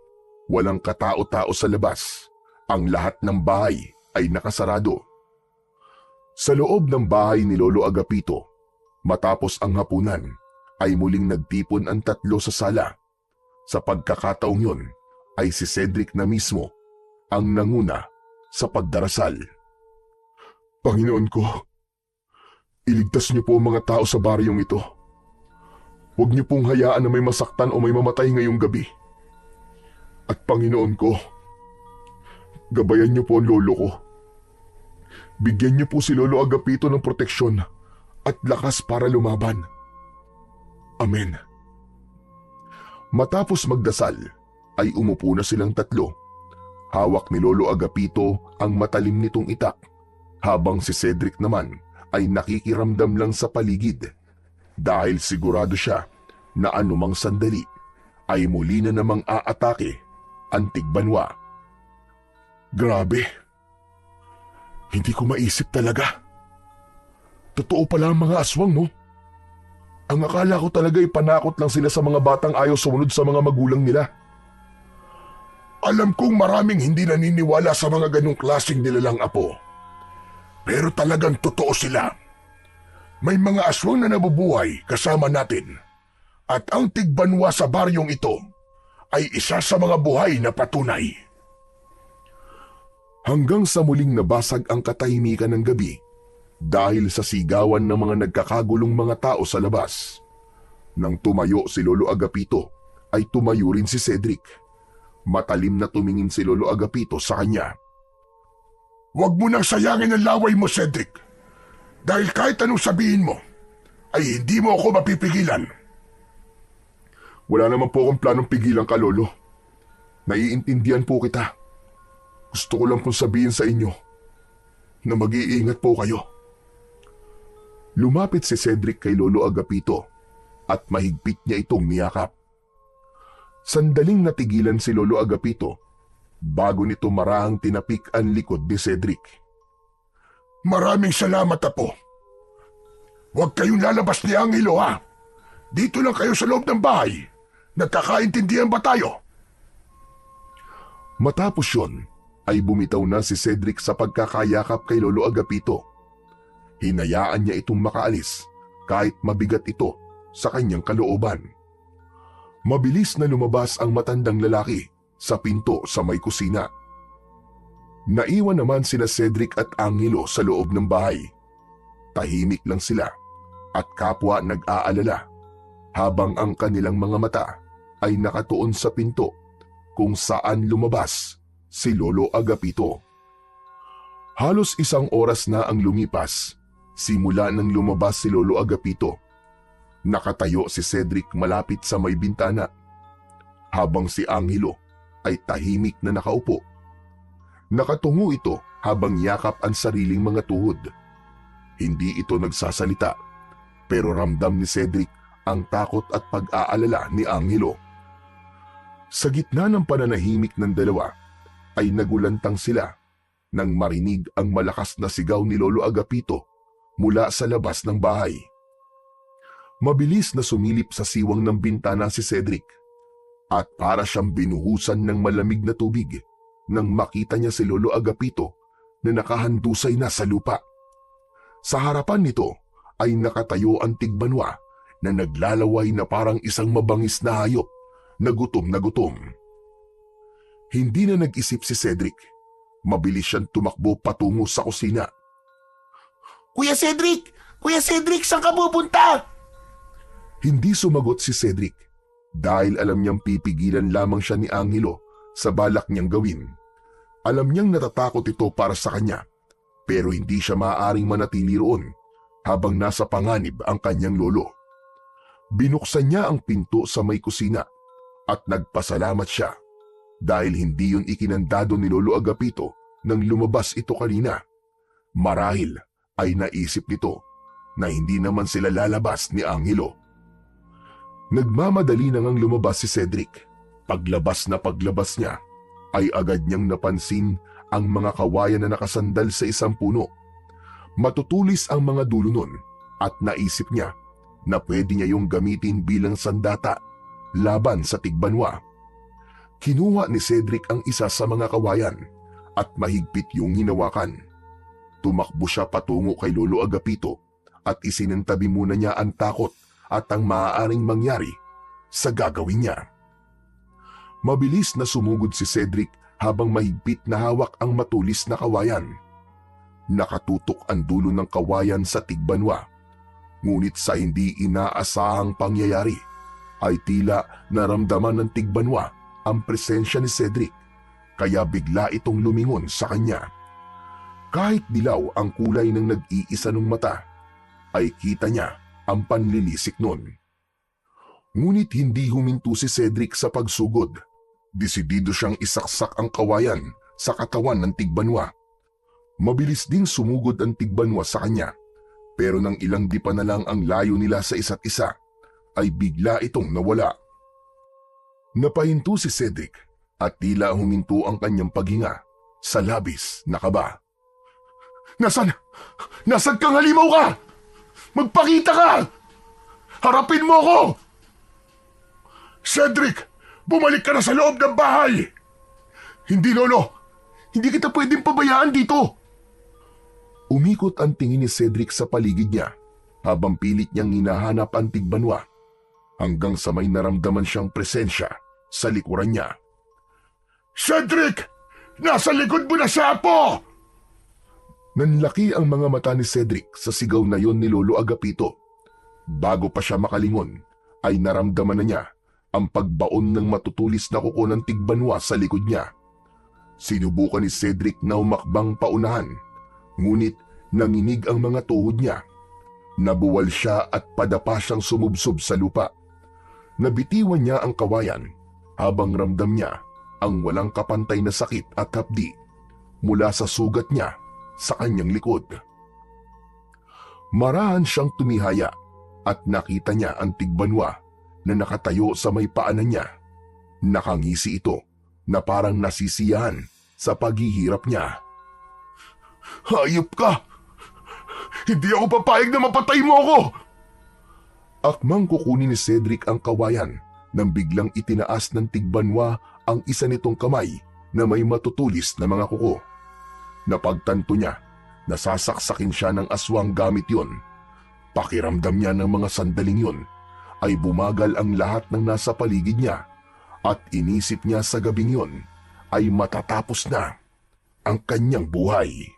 walang katao-tao sa labas. Ang lahat ng bahay ay nakasarado. Sa loob ng bahay ni Lolo Agapito, matapos ang hapunan, ay muling nagtipon ang tatlo sa sala. Sa pagkakataong yun, ay si Cedric na mismo ang nanguna sa pagdarasal. Panginoon ko, iligtas niyo po ang mga tao sa baryong ito. Huwag niyo pong hayaan na may masaktan o may mamatay ngayong gabi. At Panginoon ko, gabayan niyo po ang lolo ko. Bigyan niyo po si Lolo Agapito ng proteksyon at lakas para lumaban. Amen. Matapos magdasal, ay umupo na silang tatlo. Hawak ni Lolo Agapito ang matalim nitong itak, habang si Cedric naman ay nakikiramdam lang sa paligid dahil sigurado siya na anumang sandali ay muli na namang aatake ang Tigbanwa. Grabe! Hindi ko maisip talaga. Totoo pala ang mga aswang, no? Ang akala ko talaga ay panakot lang sila sa mga batang ayaw sumunod sa mga magulang nila. Alam kong maraming hindi naniniwala sa mga ganong klaseng nilalang apo. Pero talagang totoo sila. May mga aswang na nabubuhay kasama natin. At ang Tigbanwa sa baryong ito ay isa sa mga buhay na patunay. Hanggang sa muling nabasag ang katahimikan ng gabi dahil sa sigawan ng mga nagkakagulong mga tao sa labas. Nang tumayo si Lolo Agapito, ay tumayo rin si Cedric. Matalim na tumingin si Lolo Agapito sa kanya. Huwag mo nang sayangin ang laway mo, Cedric. Dahil kahit anong sabihin mo, ay hindi mo ako mapipigilan. Wala naman po akong planong pigilan ka, Lolo. Naiintindihan po kita. Gusto ko lang pong sabihin sa inyo na mag-iingat po kayo. Lumapit si Cedric kay Lolo Agapito at mahigpit niya itong niyakap. Sandaling natigilan si Lolo Agapito bago nito marahang tinapik ang likod ni Cedric. Maraming salamat, apo. Huwag kayong lalabas ni Angelo, ha? Dito lang kayo sa loob ng bahay. Nagkakaintindihan ba tayo? Matapos yun, ay bumitaw na si Cedric sa pagkakayakap kay Lolo Agapito. Hinayaan niya itong makaalis kahit mabigat ito sa kanyang kalooban. Mabilis na lumabas ang matandang lalaki sa pinto sa may kusina. Naiwan naman sina Cedric at Angelo sa loob ng bahay. Tahimik lang sila at kapwa nag-aalala habang ang kanilang mga mata ay nakatuon sa pinto kung saan lumabas si Lolo Agapito. Halos 1 oras na ang lumipas simula nang lumabas si Lolo Agapito. Nakatayo si Cedric malapit sa may bintana, habang si Angelo ay tahimik na nakaupo. Nakatungo ito habang yakap ang sariling mga tuhod. Hindi ito nagsasalita, pero ramdam ni Cedric ang takot at pag-aalala ni Angelo. Sa gitna ng pananahimik ng dalawa, ay nagulantang sila nang marinig ang malakas na sigaw ni Lolo Agapito mula sa labas ng bahay. Mabilis na sumilip sa siwang ng bintana si Cedric at para siyang binuhusan ng malamig na tubig nang makita niya si Lolo Agapito na nakahandusay na sa lupa. Sa harapan nito ay nakatayo ang Tigbanwa na naglalaway na parang isang mabangis na hayop na gutom na gutom. Hindi na nag-isip si Cedric. Mabilis siyang tumakbo patungo sa kusina. Kuya Cedric! Kuya Cedric, saan ka pupunta? Hindi sumagot si Cedric dahil alam niyang pipigilan lamang siya ni Angelo sa balak niyang gawin. Alam niyang natatakot ito para sa kanya, pero hindi siya maaaring manatili roon habang nasa panganib ang kanyang lolo. Binuksan niya ang pinto sa may kusina at nagpasalamat siya dahil hindi yun ikinandado ni Lolo Agapito nang lumabas ito kanina. Marahil ay naisip nito na hindi naman sila lalabas ni Angelo. Nagmamadali na ngang lumabas si Cedric. Paglabas niya, ay agad niyang napansin ang mga kawayan na nakasandal sa isang puno. Matutulis ang mga dulo nun at naisip niya na pwede niya yung gamitin bilang sandata laban sa tigbanwa. Kinuha ni Cedric ang isa sa mga kawayan at mahigpit yung hinawakan. Tumakbo siya patungo kay Lolo Agapito at isinantabi muna niya ang takot at ang maaaring mangyari sa gagawin niya. Mabilis na sumugod si Cedric habang mahigpit na hawak ang matulis na kawayan. Nakatutok ang dulo ng kawayan sa tigbanwa. Ngunit sa hindi inaasahang pangyayari ay tila naramdaman ng tigbanwa ang presensya ni Cedric, kaya bigla itong lumingon sa kanya. Kahit dilaw ang kulay ng nag-iisa ng mata, ay kita niya ang panlilisik nun. Ngunit hindi huminto si Cedric sa pagsugod. Desidido siyang isaksak ang kawayan sa katawan ng tigbanwa. Mabilis ding sumugod ang tigbanwa sa kanya, pero nang ilang dipa na lang ang layo nila sa isa't isa, ay bigla itong nawala. Napahinto si Cedric at tila huminto ang kanyang paghinga sa labis na kaba. Nasaan kang halimaw ka? Magpakita ka! Harapin mo ako! Cedric, bumalik ka na sa loob ng bahay! Hindi, Lolo. Hindi kita pwedeng pabayaan dito. Umikot ang tingin ni Cedric sa paligid niya habang pilit niyang hinahanap ang tigbanwa hanggang sa may naramdaman siyang presensya sa likuran niya. Cedric! Nasa likod mo na siya, Apo! Nanlaki ang mga mata ni Cedric sa sigaw na yon ni Lolo Agapito. Bago pa siya makalingon, ay naramdaman na niya ang pagbaon ng matutulis na kuko ng tigbanwa sa likod niya. Sinubukan ni Cedric na umakbang paunahan, ngunit nanginig ang mga tuhod niya. Nabuwal siya at padapa siyang sumubsob sa lupa. Nabitiwan niya ang kawayan habang ramdam niya ang walang kapantay na sakit at hapdi mula sa sugat niya sa kanyang likod. Marahan siyang tumihaya at nakita niya ang tigbanwa na nakatayo sa may paanan niya. Nakangisi ito na parang nasisiyahan sa paghihirap niya. Hayop ka! Hindi ako papayag na mapatay mo ako! Akmang kukunin ni Cedric ang kawayan nang biglang itinaas ng tigbanwa ang isa nitong kamay na may matutulis na mga kuko. Napagtanto niya na sasaksakin siya ng aswang gamit yon. Pakiramdam niya ng mga sandaling yon ay bumagal ang lahat ng nasa paligid niya at inisip niya sa gabing yon ay matatapos na ang kanyang buhay.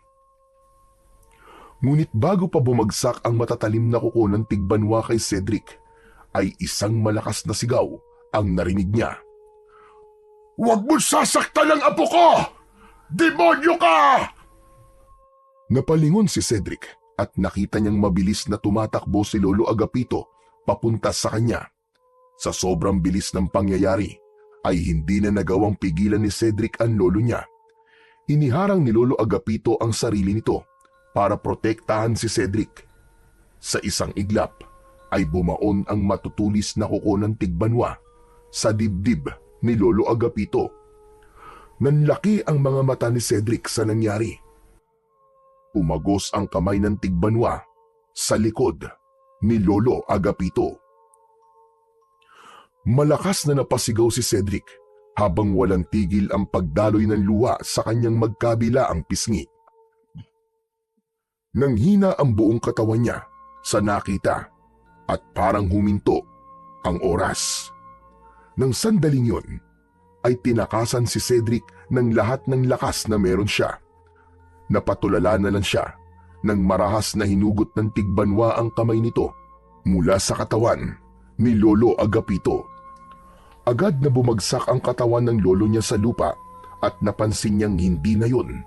Ngunit bago pa bumagsak ang matatalim na kuko ng tigbanwa kay Cedric, ay isang malakas na sigaw ang narinig niya. Huwag mo sasaktan ang apo ko! Demonyo ka! Napalingon si Cedric at nakita niyang mabilis na tumatakbo si Lolo Agapito papunta sa kanya. Sa sobrang bilis ng pangyayari, ay hindi na nagawang pigilan ni Cedric ang lolo niya. Iniharang ni Lolo Agapito ang sarili nito para protektahan si Cedric. Sa isang iglap ay bumaon ang matutulis na kuko ng tigbanwa sa dibdib ni Lolo Agapito. Nanlaki ang mga mata ni Cedric sa nangyari. Umagos ang kamay ng tigbanwa sa likod ni Lolo Agapito. Malakas na napasigaw si Cedric habang walang tigil ang pagdaloy ng luha sa kanyang magkabilaang pisngi. Nanghina ang buong katawan niya sa nakita at parang huminto ang oras. Nang sandaling yun, ay tinakasan si Cedric ng lahat ng lakas na meron siya. Napatulala na lang siya nang marahas na hinugot ng tigbanwa ang kamay nito mula sa katawan ni Lolo Agapito. Agad na bumagsak ang katawan ng lolo niya sa lupa at napansin niyang hindi na yun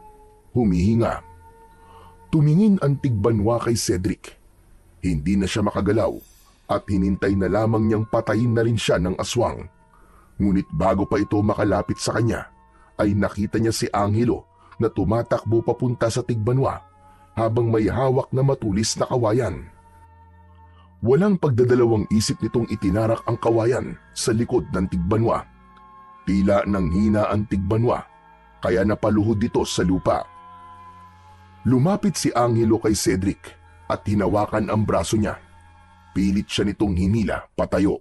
humihinga. Tumingin ang tigbanwa kay Cedric. Hindi na siya makagalaw at hinintay na lamang niyang patayin na rin siya ng aswang. Ngunit bago pa ito makalapit sa kanya, ay nakita niya si Angelo na tumatakbo papunta sa tigbanwa habang may hawak na matulis na kawayan. Walang pagdadalawang isip nitong itinarak ang kawayan sa likod ng tigbanwa. Tila nanghina ang tigbanwa, kaya napaluhod dito sa lupa. Lumapit si Angelo kay Cedric at hinawakan ang braso niya. Pilit siya nitong hinila patayo.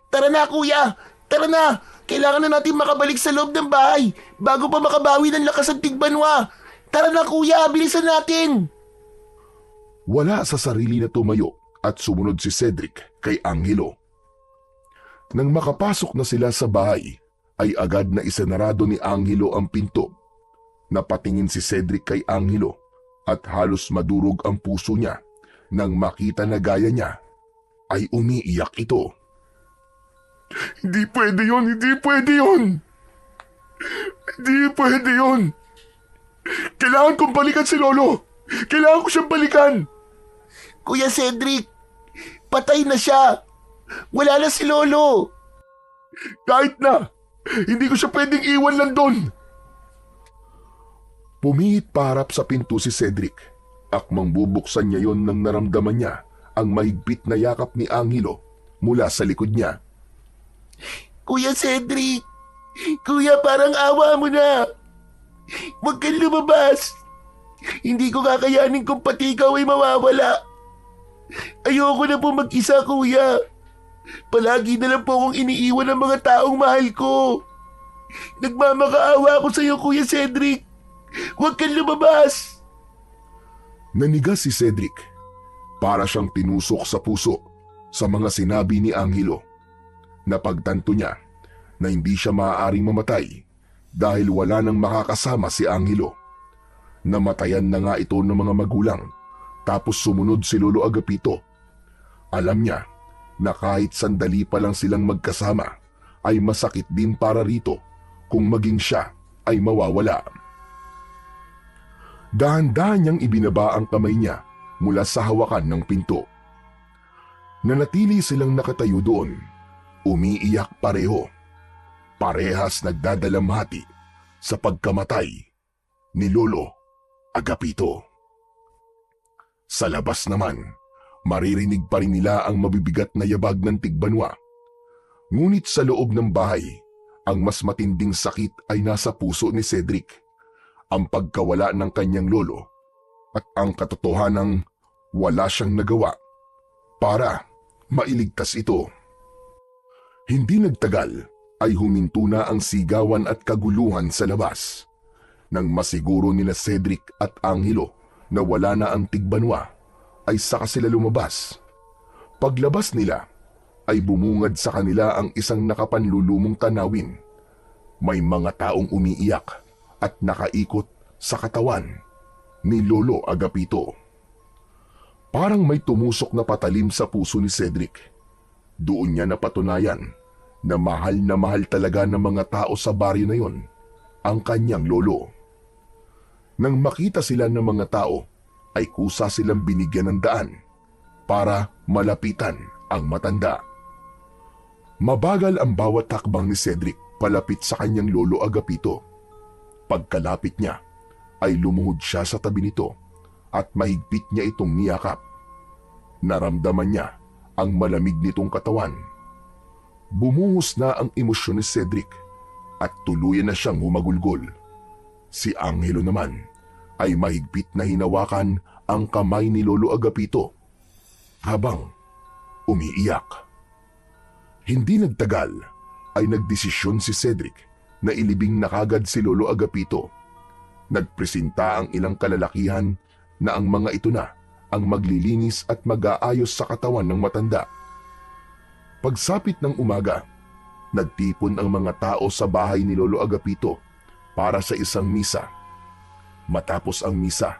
Tara na kuya! Tara na! Kailangan na natin makabalik sa loob ng bahay bago pa makabawi ng lakas ng tigbanwa. Tara na kuya! Bilisan natin! Wala sa sarili na tumayo at sumunod si Cedric kay Angelo. Nang makapasok na sila sa bahay, ay agad na isinarado ni Angelo ang pinto. Napatingin si Cedric kay Angelo at halos madurog ang puso niya nang makita na gaya niya ay umiiyak ito. Hindi pwede yun! Hindi pwede yun! Hindi pwede yun! Kailangan kong balikan si Lolo! Kailangan ko siyang balikan! Kuya Cedric! Patay na siya! Wala na si Lolo! Kahit na! Hindi ko siya pwedeng iwan lang doon! Pumihit paharap sa pinto si Cedric. Akmang bubuksan niya yon nang naramdaman niya ang mahigpit na yakap ni Angelo mula sa likod niya. Kuya Cedric! Kuya, parang awa mo na! Huwag kang lumabas! Hindi ko kakayanin kung pati ikaw ay mawawala. Ayoko na po mag-isa, kuya. Palagi na lang po akong iniiwan ng mga taong mahal ko. Nagmamakaawa ako sa iyo, Kuya Cedric. Huwag kang lumabas. Nanigas si Cedric. Para siyang tinusok sa puso sa mga sinabi ni Angelo. Napagtanto niya na hindi siya maaaring mamatay dahil wala nang makakasama si Angelo. Namatayan na nga ito ng mga magulang tapos sumunod si Lolo Agapito. Alam niya na kahit sandali pa lang silang magkasama ay masakit din para rito kung maging siya ay mawawala. Dahan-dahan niyang ibinaba ang kamay niya mula sa hawakan ng pinto. Nanatili silang nakatayo doon, umiiyak pareho. Parehas nagdadalamhati sa pagkamatay ni Lolo Agapito. Sa labas naman, maririnig pa rin nila ang mabibigat na yabag ng tigbanwa. Ngunit sa loob ng bahay, ang mas matinding sakit ay nasa puso ni Cedric. Ang pagkawala ng kanyang lolo at ang katotohanang wala siyang nagawa para mailigtas ito. Hindi nagtagal ay huminto na ang sigawan at kaguluhan sa labas. Nang masiguro nila Cedric at Angelo na wala na ang tigbanwa, ay saka sila lumabas. Paglabas nila, ay bumungad sa kanila ang isang nakapanlulumong tanawin. May mga taong umiiyak at nakaikot sa katawan ni Lolo Agapito. Parang may tumusok na patalim sa puso ni Cedric. Doon niya napatunayan na mahal talaga ng mga tao sa baryo na yon ang kanyang lolo. Nang makita sila ng mga tao, ay kusa silang binigyan ng daan para malapitan ang matanda. Mabagal ang bawat takbang ni Cedric palapit sa kanyang lolo Agapito. Pagkalapit niya, ay lumuhod siya sa tabi nito at mahigpit niya itong niyakap. Naramdaman niya ang malamig nitong katawan. Bumuhos na ang emosyon ni Cedric at tuluyan na siyang humagulgol. Si Angelo naman ay mahigpit na hinawakan ang kamay ni Lolo Agapito habang umiiyak. Hindi nagtagal ay nagdesisyon si Cedric na ilibing na kagad si Lolo Agapito. Nagpresenta ang ilang kalalakihan na ang mga ito na ang maglilinis at mag-aayos sa katawan ng matanda. Pagsapit ng umaga, nagtipon ang mga tao sa bahay ni Lolo Agapito para sa isang misa. Matapos ang misa,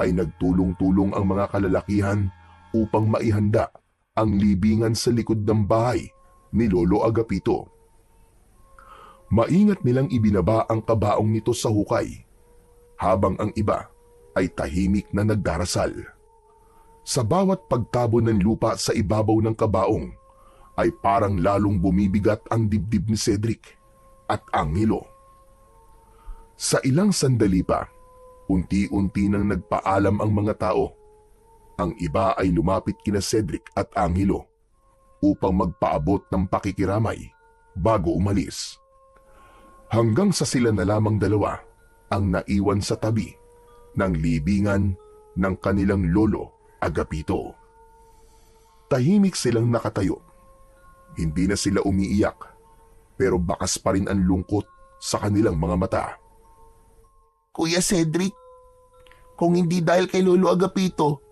ay nagtulong-tulong ang mga kalalakihan upang maihanda ang libingan sa likod ng bahay ni Lolo Agapito. Maingat nilang ibinaba ang kabaong nito sa hukay, habang ang iba ay tahimik na nagdarasal. Sa bawat pagtabo ng lupa sa ibabaw ng kabaong, ay parang lalong bumibigat ang dibdib ni Cedric at Angelo. Sa ilang sandali pa, unti-unti nang nagpaalam ang mga tao. Ang iba ay lumapit kina Cedric at Angelo upang magpaabot ng pakikiramay bago umalis. Hanggang sa sila na lamang dalawa ang naiwan sa tabi ng libingan ng kanilang lolo Agapito. Tahimik silang nakatayo. Hindi na sila umiiyak, pero bakas pa rin ang lungkot sa kanilang mga mata. Kuya Cedric, kung hindi dahil kay Lolo Agapito,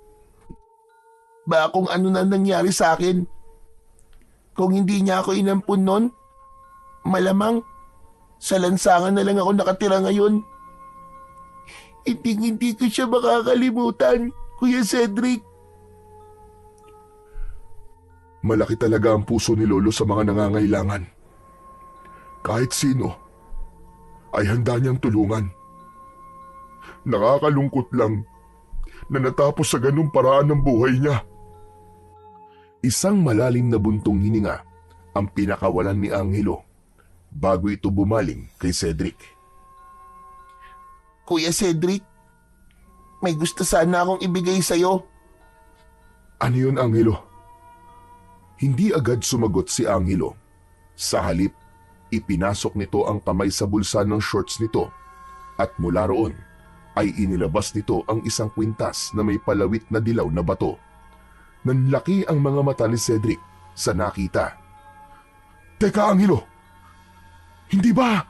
ba kung ano na nangyari sa akin? Kung hindi niya ako inampun nun, malamang sa lansangan na lang ako nakatira ngayon. Hindi ko siya makakalimutan, Kuya Cedric. Malaki talaga ang puso ni Lolo sa mga nangangailangan. Kahit sino ay handa niyang tulungan. Nakakalungkot lang na natapos sa ganung paraan ng buhay niya. Isang malalim na buntong hininga ang pinakawalan ni Angelo bago ito bumaling kay Cedric. Kuya Cedric, may gusto sana akong ibigay sa'yo. Ano yun, Angelo? Hindi agad sumagot si Angelo. Sa halip, ipinasok nito ang kamay sa bulsa ng shorts nito at mula roon ay inilabas nito ang isang kwintas na may palawit na dilaw na bato. Nanlaki ang mga mata ni Cedric sa nakita. Teka, Angelo! Hindi ba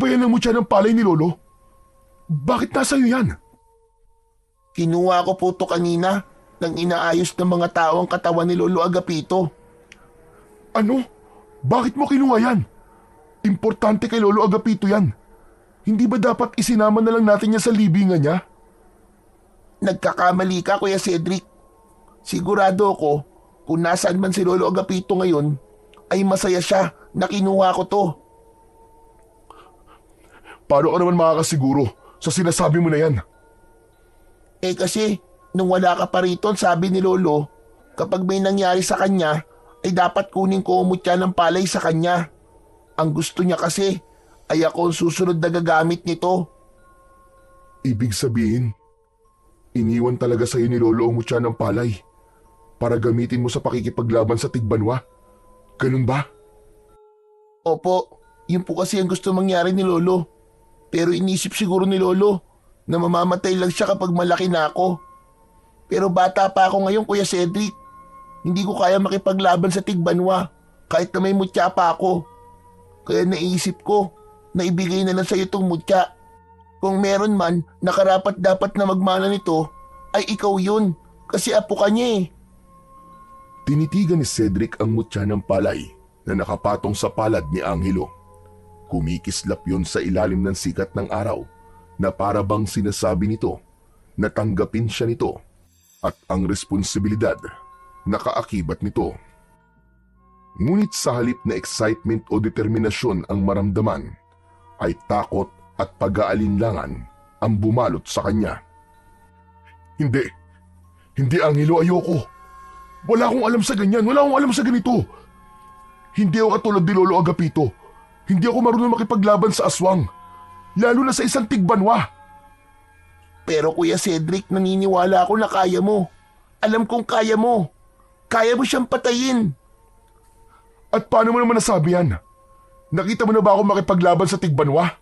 yan ang mutya ng palay ni Lolo? Bakit nasa iyo yan? Kinuha ko po to kanina nang inaayos ng mga tao ang katawan ni Lolo Agapito. Ano? Bakit mo kinuha yan? Importante kay Lolo Agapito yan. Hindi ba dapat isinama na lang natin yan sa libingan niya? Nagkakamali ka, Kuya Cedric. Sigurado ako kung nasaan man si Lolo Agapito ngayon ay masaya siya na kinuha ko to. Paano ka naman makakasiguro sa sinasabi mo na yan? Kasi nung wala ka pa rito, sabi ni Lolo, kapag may nangyari sa kanya ay dapat kunin ko umutya ng palay sa kanya. Ang gusto niya kasi ay ako ang susunod na gagamit nito. Ibig sabihin, iniwan talaga sa iyo ni Lolo ang mutya ng palay para gamitin mo sa pakikipaglaban sa Tigbanwa. Ganun ba? Opo, yun po kasi ang gusto mangyari ni Lolo. Pero inisip siguro ni Lolo na mamamatay lang siya kapag malaki na ako. Pero bata pa ako ngayon, Kuya Cedric. Hindi ko kaya makipaglaban sa Tigbanwa kahit na may mutya pa ako. Kaya naisip ko na ibigay na lang sa iyo itong mutya. Kung meron man na karapat dapat na magmana nito, ay ikaw yun kasi apo ka niya eh. Tinitigan ni Cedric ang mutya ng palay na nakapatong sa palad ni Angelo. Kumikislap yun sa ilalim ng sikat ng araw na para bang sinasabi nito na tanggapin siya nito at ang responsibilidad na kaakibat nito. Ngunit sa halip na excitement o determinasyon ang maramdaman, ay takot at pag-aalinlangan ang bumalot sa kanya. Hindi Angelo, ayoko. Wala akong alam sa ganyan, wala akong alam sa ganito. Hindi ako katulad ni Lolo Agapito. Hindi ako marunong makipaglaban sa aswang, lalo na sa isang Tigbanwa. Pero Kuya Cedric, naniniwala ako na kaya mo. Alam kong kaya mo. Kaya mo siyang patayin. At paano mo naman nasabi yan? Nakita mo na ba ako makipaglaban sa Tigbanwa?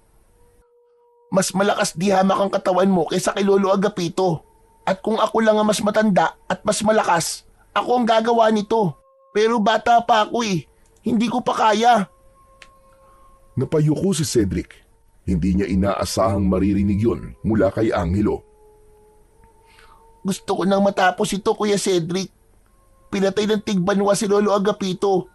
Mas malakas di hamak ang katawan mo kaysa kay Lolo Agapito. At kung ako lang ang mas matanda at mas malakas, ako ang gagawa nito. Pero bata pa ako eh. Hindi ko pa kaya. Napayuko si Cedric. Hindi niya inaasahang maririnig yun mula kay Angelo. Gusto ko nang matapos ito, Kuya Cedric. Pinatay ng Tigbanwa si Lolo Agapito.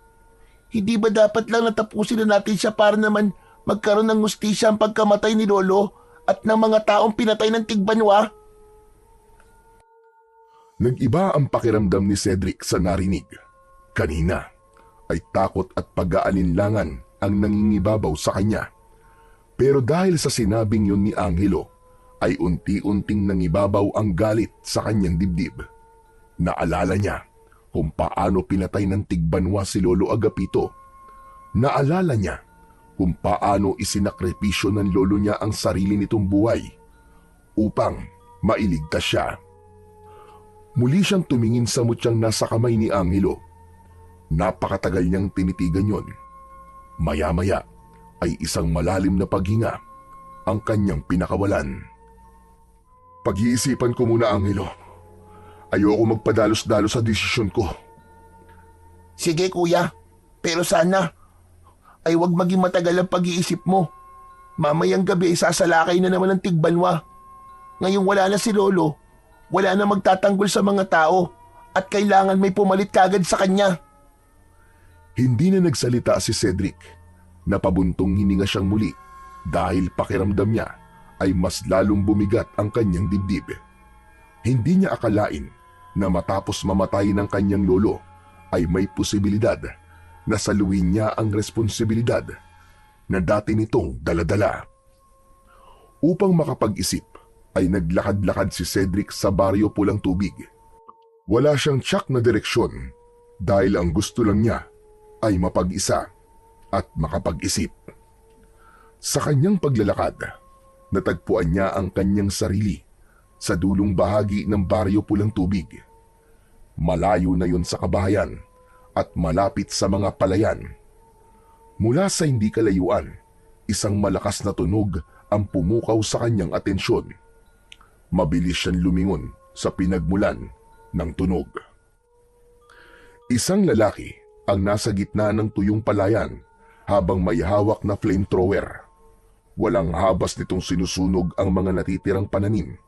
Hindi ba dapat lang natapusin na natin siya para naman magkaroon ng hustisya ang pagkamatay ni Lolo at ng mga taong pinatay ng Tigbanwa? Nag-iba ang pakiramdam ni Cedric sa narinig. Kanina ay takot at pag-aalinlangan ang nangingibabaw sa kanya. Pero dahil sa sinabing yun ni Angelo, ay unti-unting nangibabaw ang galit sa kanyang dibdib. Naalala niya kung paano pinatay ng Tigbanwa si Lolo Agapito. Naalala niya kung paano isinakripisyo ng lolo niya ang sarili nitong buhay upang mailigtas siya. Muli siyang tumingin sa mutyang nasa kamay ni Angelo. Napakatagal niyang tinitigan yon. Maya-maya ay isang malalim na paghinga ang kanyang pinakawalan. Pag-iisipan ko muna, Angelo. Ayoko magpadalos-dalos sa desisyon ko. Sige kuya, pero sana ay wag maging matagal ang pag-iisip mo. Mamayang gabi sasalakay na naman ng tigbanwa. Ngayong wala na si Lolo, wala na magtatanggol sa mga tao at kailangan may pumalit kagad sa kanya. Hindi na nagsalita si Cedric. Napabuntong hininga siyang muli dahil pakiramdam niya ay mas lalong bumigat ang kanyang dibdib. Hindi niya akalain na matapos mamatay ng kanyang lolo ay may posibilidad na saluhin niya ang responsibilidad na dati nitong daladala. Upang makapag-isip ay naglakad-lakad si Cedric sa baryo Pulang Tubig. Wala siyang tiyak na direksyon dahil ang gusto lang niya ay mapag-isa at makapag-isip. Sa kanyang paglalakad, natagpuan niya ang kanyang sarili sa dulong bahagi ng baryo Pulang Tubig. Malayo na yon sa kabahayan at malapit sa mga palayan. Mula sa hindi kalayuan, isang malakas na tunog ang pumukaw sa kanyang atensyon. Mabilis siyang lumingon sa pinagmulan ng tunog. Isang lalaki ang nasa gitna ng tuyong palayan habang may hawak na flamethrower. Walang habas nitong sinusunog ang mga natitirang pananim.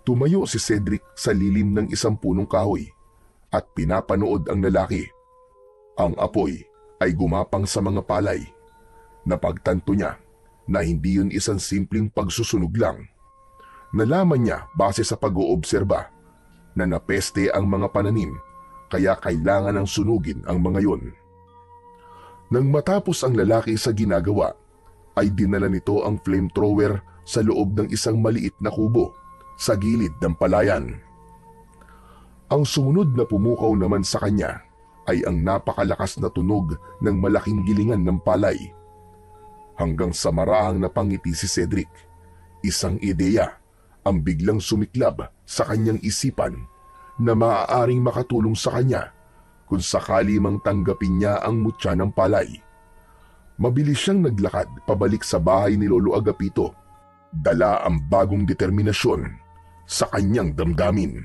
Tumayo si Cedric sa lilim ng isang punong kahoy at pinapanood ang lalaki. Ang apoy ay gumapang sa mga palay. Napagtanto niya na hindi yun isang simpleng pagsusunog lang. Nalaman niya base sa pag-oobserba na napeste ang mga pananim kaya kailangan ng sunugin ang mga yon. Nang matapos ang lalaki sa ginagawa, ay dinala nito ang flamethrower sa loob ng isang maliit na kubo sa gilid ng palayan. Ang sumunod na pumukaw naman sa kanya ay ang napakalakas na tunog ng malaking gilingan ng palay. Hanggang sa marahang napangiti si Cedric, isang ideya ang biglang sumiklab sa kanyang isipan na maaaring makatulong sa kanya kung sakali mang tanggapin niya ang mutya ng palay. Mabilis siyang naglakad pabalik sa bahay ni Lolo Agapito, dala ang bagong determinasyon sa kanyang damdamin.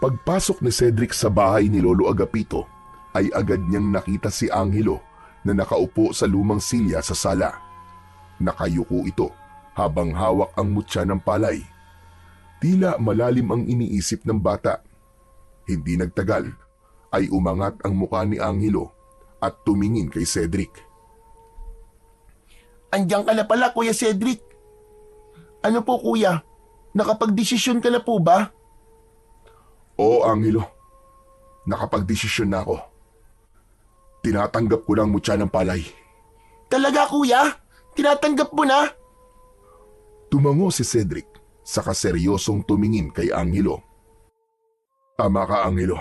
Pagpasok ni Cedric sa bahay ni Lolo Agapito ay agad niyang nakita si Angelo na nakaupo sa lumang silya sa sala. Nakayuko ito habang hawak ang mutya ng palay. Tila malalim ang iniisip ng bata. Hindi nagtagal ay umangat ang mukha ni Angelo at tumingin kay Cedric. Andiyan ka na pala, Kuya Cedric. Ano po, Kuya? Nakapagdesisyon ka na po ba? Oo, Angelo. Nakapagdesisyon na ako. Tinatanggap ko lang mutya ng palay. Talaga, Kuya? Tinatanggap mo na? Tumango si Cedric, saka seryosong tumingin kay Angelo. Tama ka, Angelo.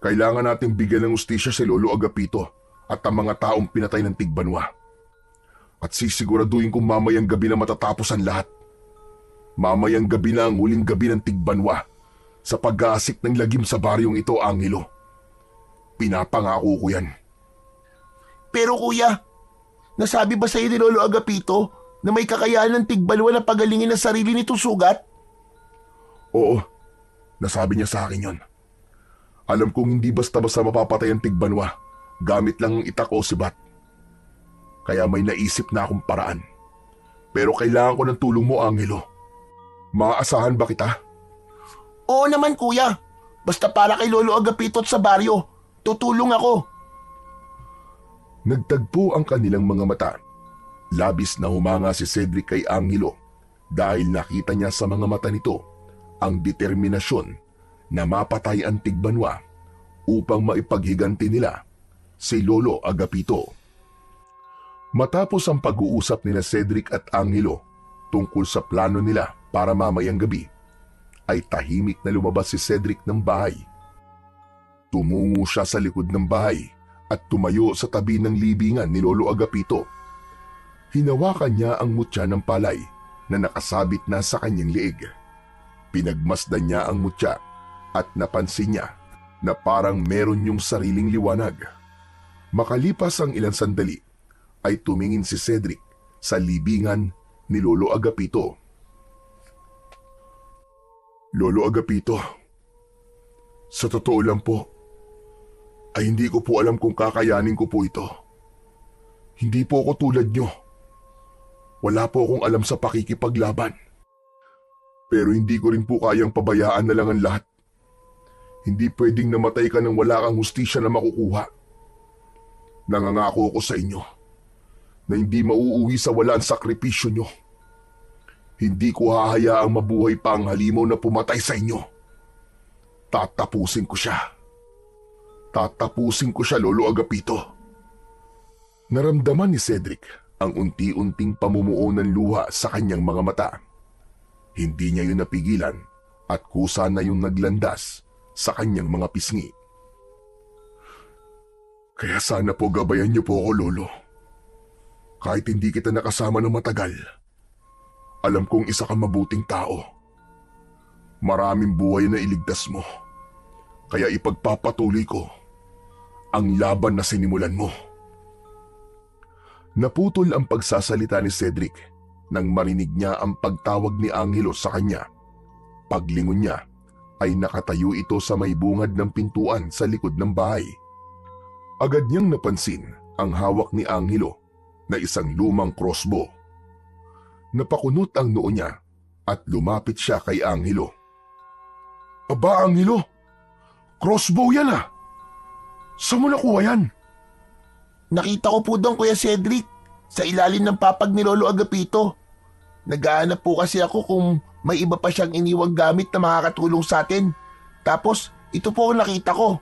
Kailangan nating bigyan ng ustisya si Lolo Agapito at ang mga taong pinatay ng Tigbanwa. At sisiguraduhin kong mamayang gabi na matatapos ang lahat. Mamayang gabi na ang huling gabi ng Tigbanwa sa pag-aasik ng lagim sa baryong ito, Angelo. Pinapangako ko yan. Pero Kuya, nasabi ba sa iyo ni Lolo Agapito na may kakayahan ng Tigbanwa na pagalingin ang sarili nitong sugat? Oo, nasabi niya sa akin yon. Alam kong hindi basta-basta mapapatay ang Tigbanwa gamit lang ang itak o sibat. Kaya may naisip na akong paraan. Pero kailangan ko ng tulong mo, Angelo. Maaasahan ba kita? Oo naman, Kuya. Basta para kay Lolo Agapito at sa baryo, tutulong ako. Nagtagpo ang kanilang mga mata. Labis na humanga si Cedric kay Angelo dahil nakita niya sa mga mata nito ang determinasyon na mapatay ang Tigbanwa upang maipaghiganti nila si Lolo Agapito. Matapos ang pag-uusap nila Cedric at Angelo tungkol sa plano nila para mamayang gabi, ay tahimik na lumabas si Cedric ng bahay. Tumungo siya sa likod ng bahay at tumayo sa tabi ng libingan ni Lolo Agapito. Hinawakan niya ang mutya ng palay na nakasabit na sa kanyang leeg. Pinagmasdan niya ang mutya at napansin niya na parang meron yung sariling liwanag. Makalipas ang ilang sandali, ay tumingin si Cedric sa libingan ni Lolo Agapito. Lolo Agapito, Sa totoo lang po, ay hindi ko po alam kung kakayanin ko po ito. Hindi po ako tulad nyo. Wala po akong alam sa pakikipaglaban. Pero hindi ko rin po kayang pabayaan na lang ang lahat. Hindi pwedeng namatay ka nang wala kang hustisya na makukuha. Nangangako ako sa inyo na hindi mauuwi sa wala ang sakripisyo nyo. Hindi ko hahayaang mabuhay pa ang halimaw na pumatay sa inyo. Tatapusin ko siya. Tatapusin ko siya, Lolo Agapito. Naramdaman ni Cedric ang unti-unting pamumuo ng luha sa kanyang mga mata. Hindi niya yun napigilan at kusa na yung naglandas sa kanyang mga pisngi. Kaya sana po gabayan niyo po ako, Lolo. Kahit hindi kita nakasama ng matagal, alam kong isa kang mabuting tao. Maraming buhay na iligtas mo. Kaya ipagpapatuloy ko ang laban na sinimulan mo. Naputol ang pagsasalita ni Cedric nang marinig niya ang pagtawag ni Angelo sa kanya. Paglingon niya ay nakatayo ito sa may bungad ng pintuan sa likod ng bahay. Agad niyang napansin ang hawak ni Angelo na isang lumang crossbow. Napakunot ang noo niya at lumapit siya kay Angelo. Aba, Angelo! Crossbow yan ah! Saan mo nakuha yan? Nakita ko po doon, Kuya Cedric, sa ilalim ng papag ni Lolo Agapito. Naghahanap po kasi ako kung may iba pa siyang iniwang gamit na makakatulong sa atin. Tapos, ito po ang nakita ko.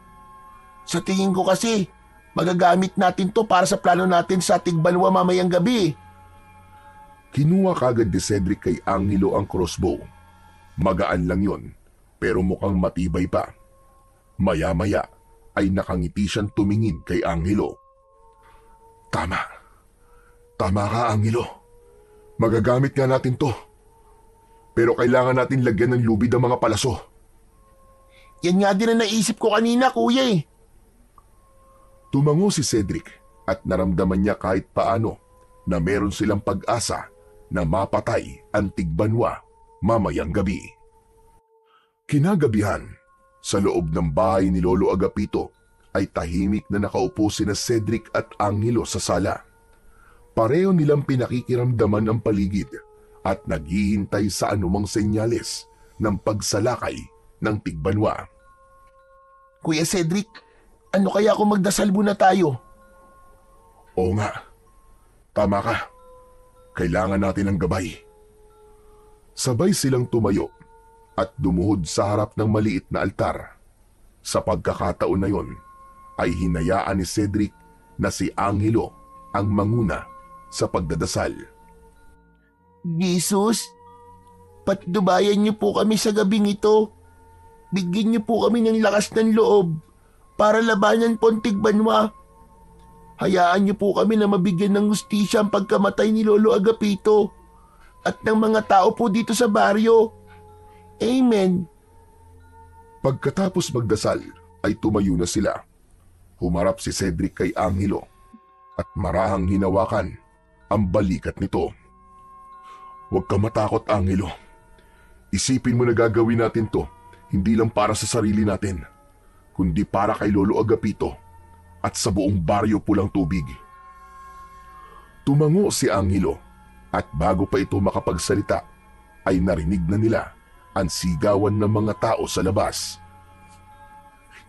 Sa tingin ko kasi, magagamit natin to para sa plano natin sa Tigbanwa mamayang gabi. Kinuha kagad ni Cedric kay Angelo ang crossbow. Magaan lang yon, pero mukhang matibay pa. Maya-maya ay nakangiti siyang tumingin kay Angelo. Tama. Tama ka, Angelo. Magagamit nga natin to. Pero kailangan natin lagyan ng lubid ang mga palaso. Yan nga din ang naisip ko kanina, Kuya eh. Tumango si Cedric at naramdaman niya kahit paano na meron silang pag-asa na mapatay ang Tigbanwa mamayang gabi. Kinagabihan, sa loob ng bahay ni Lolo Agapito ay tahimik na nakaupo sina Cedric at Angelo sa sala. Pareho nilang pinakikiramdaman ang paligid at naghihintay sa anumang senyales ng pagsalakay ng Tigbanwa. Kuya Cedric, ano kaya kung magdasal muna tayo? Oo nga, tama ka. Kailangan natin ng gabay. Sabay silang tumayo at dumuhod sa harap ng maliit na altar. Sa pagkakataon na yon, ay hinayaan ni Cedric na si Angelo ang manguna sa pagdadasal. Jesus, patnubayan niyo po kami sa gabing ito. Bigyan niyo po kami ng lakas ng loob para labanan po ang Tigbanwa. Hayaan niyo po kami na mabigyan ng hustisya ang pagkamatay ni Lolo Agapito at ng mga tao po dito sa baryo. Amen. Pagkatapos magdasal ay tumayo na sila. Humarap si Cedric kay Angelo at marahang hinawakan ang balikat nito. Huwag ka matakot, Angelo. Isipin mo na gagawin natin to hindi lang para sa sarili natin, kundi para kay Lolo Agapito at sa buong baryo Pulang Tubig. Tumango si Angelo at bago pa ito makapagsalita ay narinig na nila ang sigawan ng mga tao sa labas.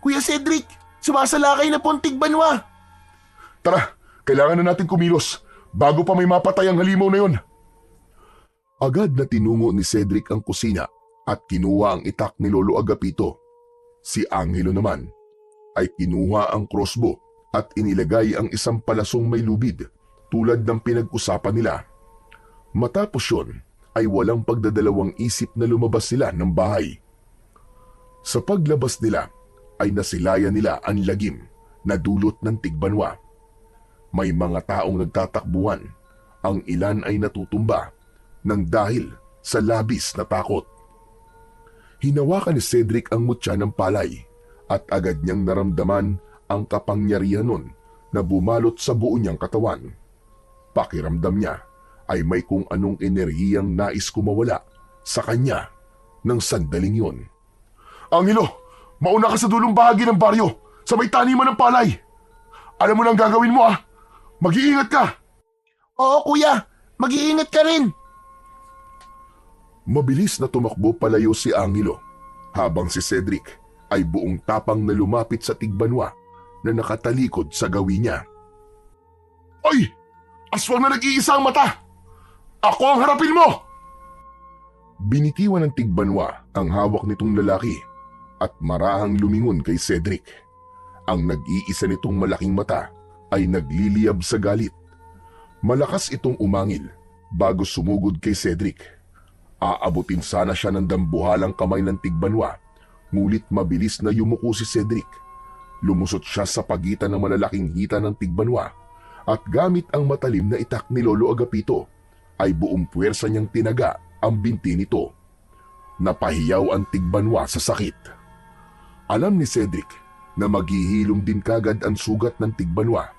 Kuya Cedric, sumasalakay na po ang Tigbanwa. Tara, kailangan na natin kumilos bago pa may mapatay ang halimaw na yon. Agad na tinungo ni Cedric ang kusina at kinuha ang itak ni Lolo Agapito. Si Angelo naman ay kinuha ang crossbow at inilagay ang isang palasong may lubid tulad ng pinag-usapan nila. Matapos yun ay walang pagdadalawang isip na lumabas sila ng bahay. Sa paglabas nila ay nasilayan nila ang lagim na dulot ng Tigbanwa. May mga taong nagtatakbuhan, ang ilan ay natutumba nang dahil sa labis na takot. Hinawakan ni Cedric ang mutya ng palay at agad niyang naramdaman ang kapangyarihan nun na bumalot sa buo niyang katawan. Pakiramdam niya ay may kung anong enerhiyang nais kumawala sa kanya ng sandaling yun. Angelo, Mauna ka sa dulong bahagi ng baryo, sa may taniman ng palay. Alam mo na ang gagawin mo ah. Mag-iingat ka. Oo kuya, mag-iingat ka rin. Mabilis na tumakbo palayo si Angelo habang si Cedric ay buong tapang na lumapit sa tigbanwa na nakatalikod sa gawi niya. Oy! Aswang na nag-iisa ang mata! Ako ang harapin mo! Binitiwan ng tigbanwa ang hawak nitong lalaki at marahang lumingon kay Cedric. Ang nag-iisa nitong malaking mata ay nagliliyab sa galit. Malakas itong umangil bago sumugod kay Cedric. Aabutin sana siya ng dambuhalang kamay ng tigbanwa, ngulit mabilis na yumuko si Cedric. Lumusot siya sa pagitan ng malalaking hita ng tigbanwa at gamit ang matalim na itak ni Lolo Agapito ay buong puwersa niyang tinaga ang binti nito. Napahiyaw ang tigbanwa sa sakit. Alam ni Cedric na maghihilom din kagad ang sugat ng tigbanwa,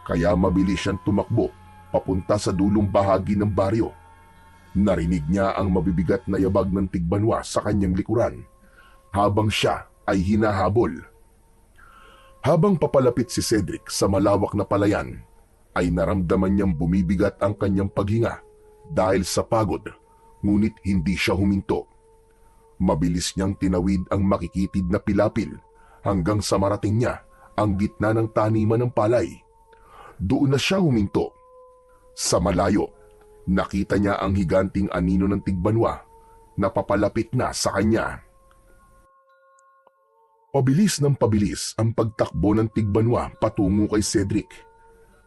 kaya mabilis siyang tumakbo papunta sa dulong bahagi ng baryo. Narinig niya ang mabibigat na yabag ng tigbanwa sa kanyang likuran habang siya ay hinahabol. Habang papalapit si Cedric sa malawak na palayan, ay naramdaman niyang bumibigat ang kanyang paghinga dahil sa pagod, ngunit hindi siya huminto. Mabilis niyang tinawid ang makikitid na pilapil hanggang sa marating niya ang gitna ng taniman ng palay. Doon na siya huminto. Sa malayo, nakita niya ang higanting anino ng tigbanwa na papalapit na sa kanya. Pabilis ng pabilis ang pagtakbo ng tigbanwa patungo kay Cedric.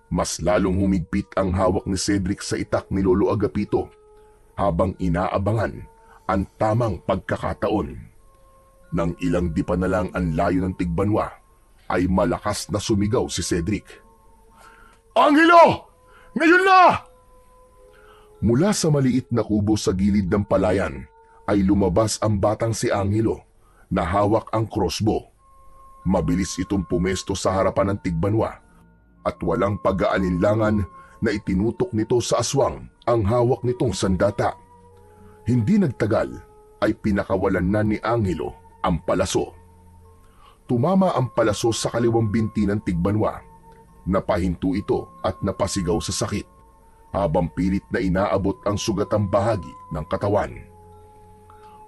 Mas lalong humigpit ang hawak ni Cedric sa itak ni Lolo Agapito habang inaabangan ang tamang pagkakataon. Nang ilang dipa na lang ang layo ng tigbanwa, ay malakas na sumigaw si Cedric. Angelo! Ngayon na! Mula sa maliit na kubo sa gilid ng palayan ay lumabas ang batang si Angelo na hawak ang crossbow. Mabilis itong pumesto sa harapan ng tigbanwa at walang pag-aalinlangan na itinutok nito sa aswang ang hawak nitong sandata. Hindi nagtagal ay pinakawalan na ni Angelo ang palaso. Tumama ang palaso sa kaliwang binti ng tigbanwa. Napahinto ito at napasigaw sa sakit habang pilit na inaabot ang sugatang bahagi ng katawan.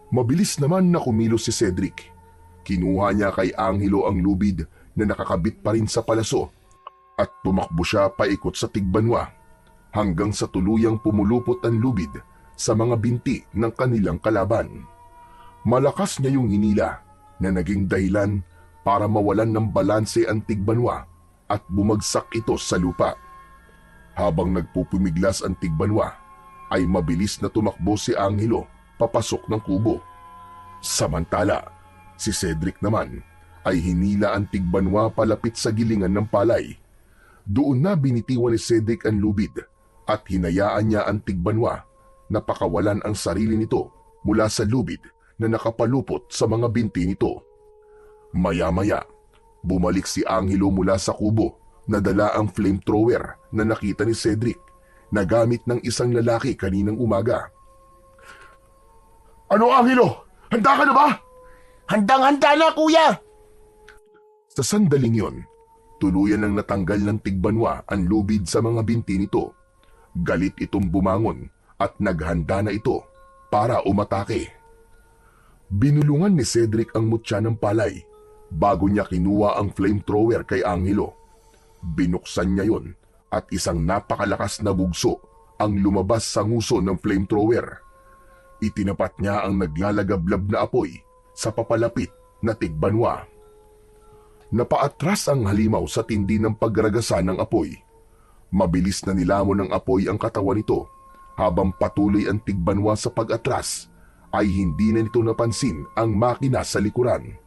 Mabilis naman na kumilos si Cedric. Kinuha niya kay Angelo ang lubid na nakakabit pa rin sa palaso at tumakbo siya paikot sa tigbanwa hanggang sa tuluyang pumulupot ang lubid sa mga binti ng kanilang kalaban. Malakas niya yung hinila na naging dahilan para mawalan ng balanse ang tigbanwa at bumagsak ito sa lupa. Habang nagpupumiglas ang tigbanwa, ay mabilis na tumakbo si Angelo papasok ng kubo. Samantala, si Cedric naman ay hinila ang tigbanwa palapit sa gilingan ng palay. Doon na binitiwan ni Cedric ang lubid at hinayaan niya ang tigbanwa na pakawalan ang sarili nito mula sa lubid na nakapalupot sa mga binti nito. Maya-maya, bumalik si Angelo mula sa kubo na dala ang flamethrower na nakita ni Cedric na gamit ng isang lalaki kaninang umaga. Ano, Angelo? Handa ka na ba? Handang-handa na kuya. Sa sandaling yon, tuluyan ang natanggal ng tigbanwa ang lubid sa mga binti nito. Galit itong bumangon at naghanda na ito para umatake. Binulungan ni Cedric ang mutya ng palay bago niya kinuha ang flamethrower kay Angelo. Binuksan niya yon at isang napakalakas na bugso ang lumabas sa nguso ng flamethrower. Itinapat niya ang naglalagablab na apoy sa papalapit na tigbanwa. Napaatras ang halimaw sa tindi ng pagragasan ng apoy. Mabilis na nilamon ng apoy ang katawan nito habang patuloy ang tigbanwa sa pag-atras ay hindi na nito napansin ang makina sa likuran.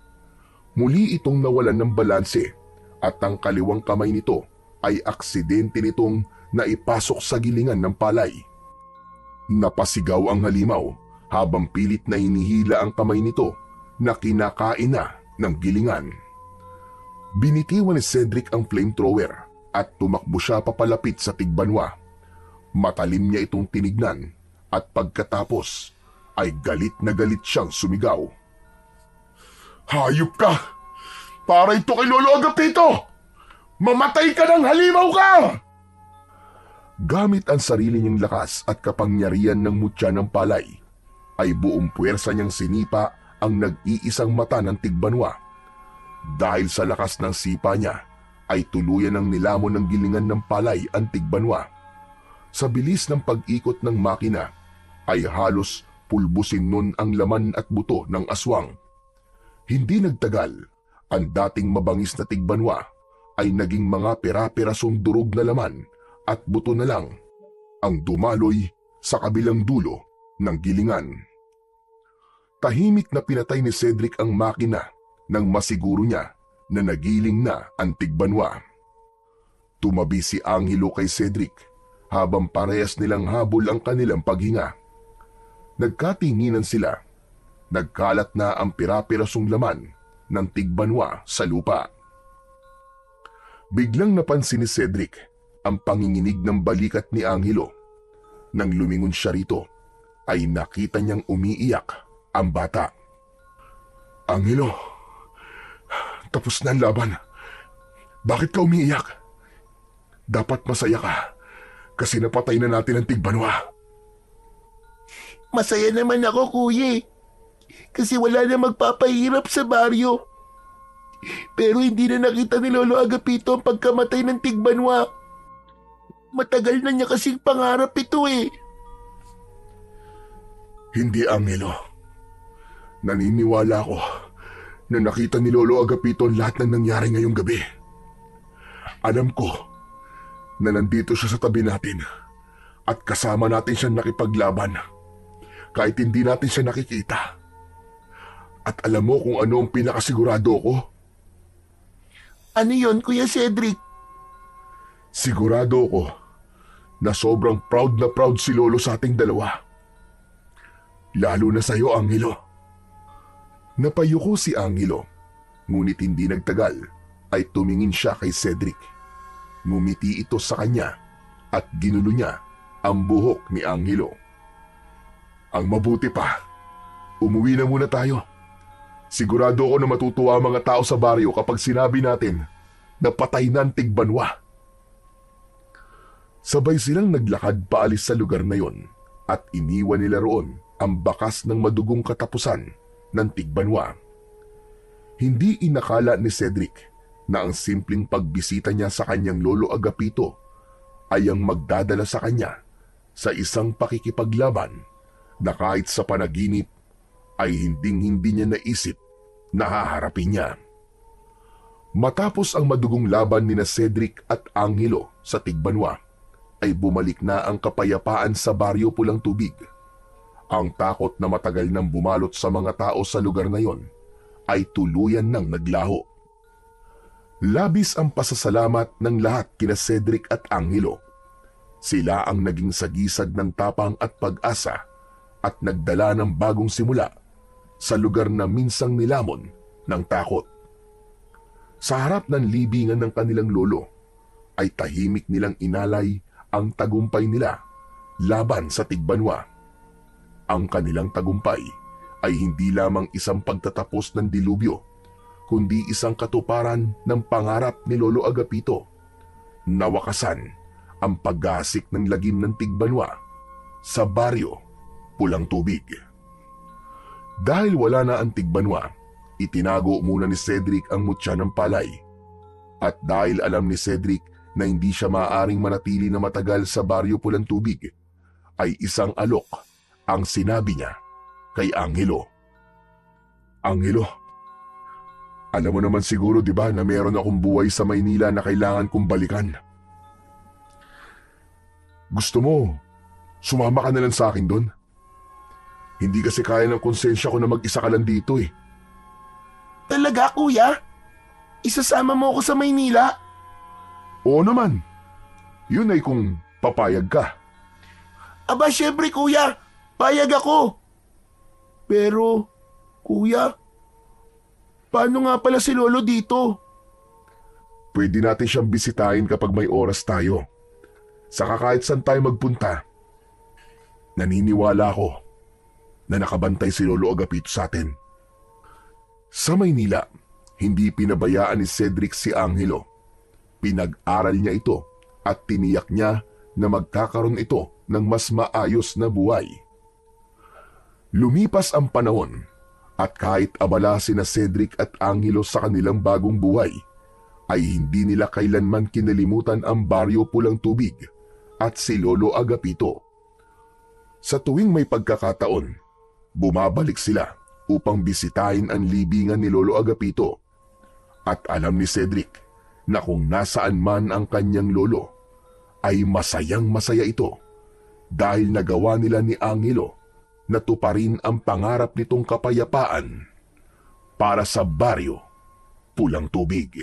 Muli itong nawalan ng balanse at ang kaliwang kamay nito ay aksidente nitong naipasok sa gilingan ng palay. Napasigaw ang halimaw habang pilit na hinihila ang kamay nito na kinakain na ng gilingan. Binitiwan ni Cedric ang flamethrower at tumakbo siya papalapit sa tigbanwa. Matalim niya itong tinignan at pagkatapos ay galit na galit siyang sumigaw. Hayop ka! Para ito kay Lolo Agapito! Mamatay ka ng halimaw ka! Gamit ang sarili niyang lakas at kapangyarihan ng mutya ng palay, ay buong puwersa niyang sinipa ang nag-iisang mata ng tigbanwa. Dahil sa lakas ng sipa niya, ay tuluyan ng nilamon ng gilingan ng palay ang tigbanwa. Sa bilis ng pag-ikot ng makina, ay halos pulbusin nun ang laman at buto ng aswang. Hindi nagtagal, ang dating mabangis na tigbanwa ay naging mga pera-perasong durog na laman at buto na lang ang dumaloy sa kabilang dulo ng gilingan. Tahimik na pinatay ni Cedric ang makina nang masiguro niya na nagiling na ang tigbanwa. Tumabi si Angelo kay Cedric habang parehas nilang habol ang kanilang paghinga. Nagkatinginan sila. Nagkalat na ang pira-pirasong laman ng tigbanwa sa lupa. Biglang napansin ni Cedric ang panginginig ng balikat ni Angelo. Nang lumingon siya rito, ay nakita niyang umiiyak ang bata. Angelo, tapos na ang laban. Bakit ka umiiyak? Dapat masaya ka kasi napatay na natin ang tigbanwa. Masaya naman ako, kuya. Kasi wala na magpapahirap sa baryo. Pero hindi na nakita ni Lolo Agapito ang pagkamatay ng tigbanwa. Matagal na niya kasing pangarap ito eh. Hindi, Angelo. Naniniwala ako na nakita ni Lolo Agapito ang lahat ng nangyari ngayong gabi. Alam ko na nandito siya sa tabi natin at kasama natin siya nakipaglaban kahit hindi natin siya nakikita. At alam mo kung ano ang pinakasigurado ko? Ano yon, Kuya Cedric? Sigurado ko na sobrang proud na proud si Lolo sa ating dalawa. Lalo na sa iyo, Angelo. Napayuko si Angelo, ngunit hindi nagtagal ay tumingin siya kay Cedric. Ngumiti ito sa kanya at ginulo niya ang buhok ni Angelo. Ang mabuti pa, umuwi na muna tayo. Sigurado ako na matutuwa ang mga tao sa baryo kapag sinabi natin na patay na ang tigbanwa. Sabay silang naglakad paalis sa lugar na yon at iniwan nila roon ang bakas ng madugong katapusan ng tigbanwa. Hindi inakala ni Cedric na ang simpleng pagbisita niya sa kanyang lolo Agapito ay ang magdadala sa kanya sa isang pakikipaglaban na kahit sa panaginip ay hinding-hindi niya naisip na haharapin niya. Matapos ang madugong laban ni Cedric at Angelo sa tigbanwa, ay bumalik na ang kapayapaan sa baryo Pulang Tubig. Ang takot na matagal nang bumalot sa mga tao sa lugar na yon ay tuluyan nang naglaho. Labis ang pasasalamat ng lahat kina Cedric at Angelo. Sila ang naging sagisag ng tapang at pag-asa at nagdala ng bagong simula sa lugar na minsang nilamon ng takot. Sa harap ng libingan ng kanilang lolo, ay tahimik nilang inalay ang tagumpay nila laban sa tigbanwa. Ang kanilang tagumpay ay hindi lamang isang pagtatapos ng dilubyo, kundi isang katuparan ng pangarap ni Lolo Agapito. Nawakasan ang paggasik ng lagim ng tigbanwa sa baryo Pulang Tubig. Dahil wala na ang tigbanwa, itinago muna ni Cedric ang mutya ng palay. At dahil alam ni Cedric na hindi siya maaaring manatili na matagal sa baryo Pulang Tubig, ay isang alok ang sinabi niya kay Angelo. Angelo, alam mo naman siguro, di ba, na meron akong buhay sa Maynila na kailangan kong balikan. Gusto mo, sumama ka na lang sa akin doon? Hindi kasi kaya ng konsensya ko na mag-isa ka lang dito eh. Talaga, kuya? Isasama mo ako sa Maynila? Oo naman. Yun ay kung papayag ka. Aba, syempre, kuya. Payag ako. Pero, kuya, paano nga pala si Lolo dito? Pwede natin siyang bisitahin kapag may oras tayo. Saka kahit saan tayo magpunta, naniniwala ako na nakabantay si Lolo Agapito sa atin. Sa Maynila, hindi pinabayaan ni Cedric si Angelo. Pinag-aral niya ito at tiniyak niya na magkakaroon ito ng mas maayos na buhay. Lumipas ang panahon at kahit abala sina Cedric at Angelo sa kanilang bagong buhay, ay hindi nila kailanman kinalimutan ang Baryo Pulang Tubig at si Lolo Agapito. Sa tuwing may pagkakataon, bumabalik sila upang bisitahin ang libingan ni Lolo Agapito. At alam ni Cedric na kung nasaan man ang kanyang lolo, ay masayang masaya ito dahil nagawa nila ni Angelo na tuparin ang pangarap nitong kapayapaan para sa Baryo Pulang Tubig.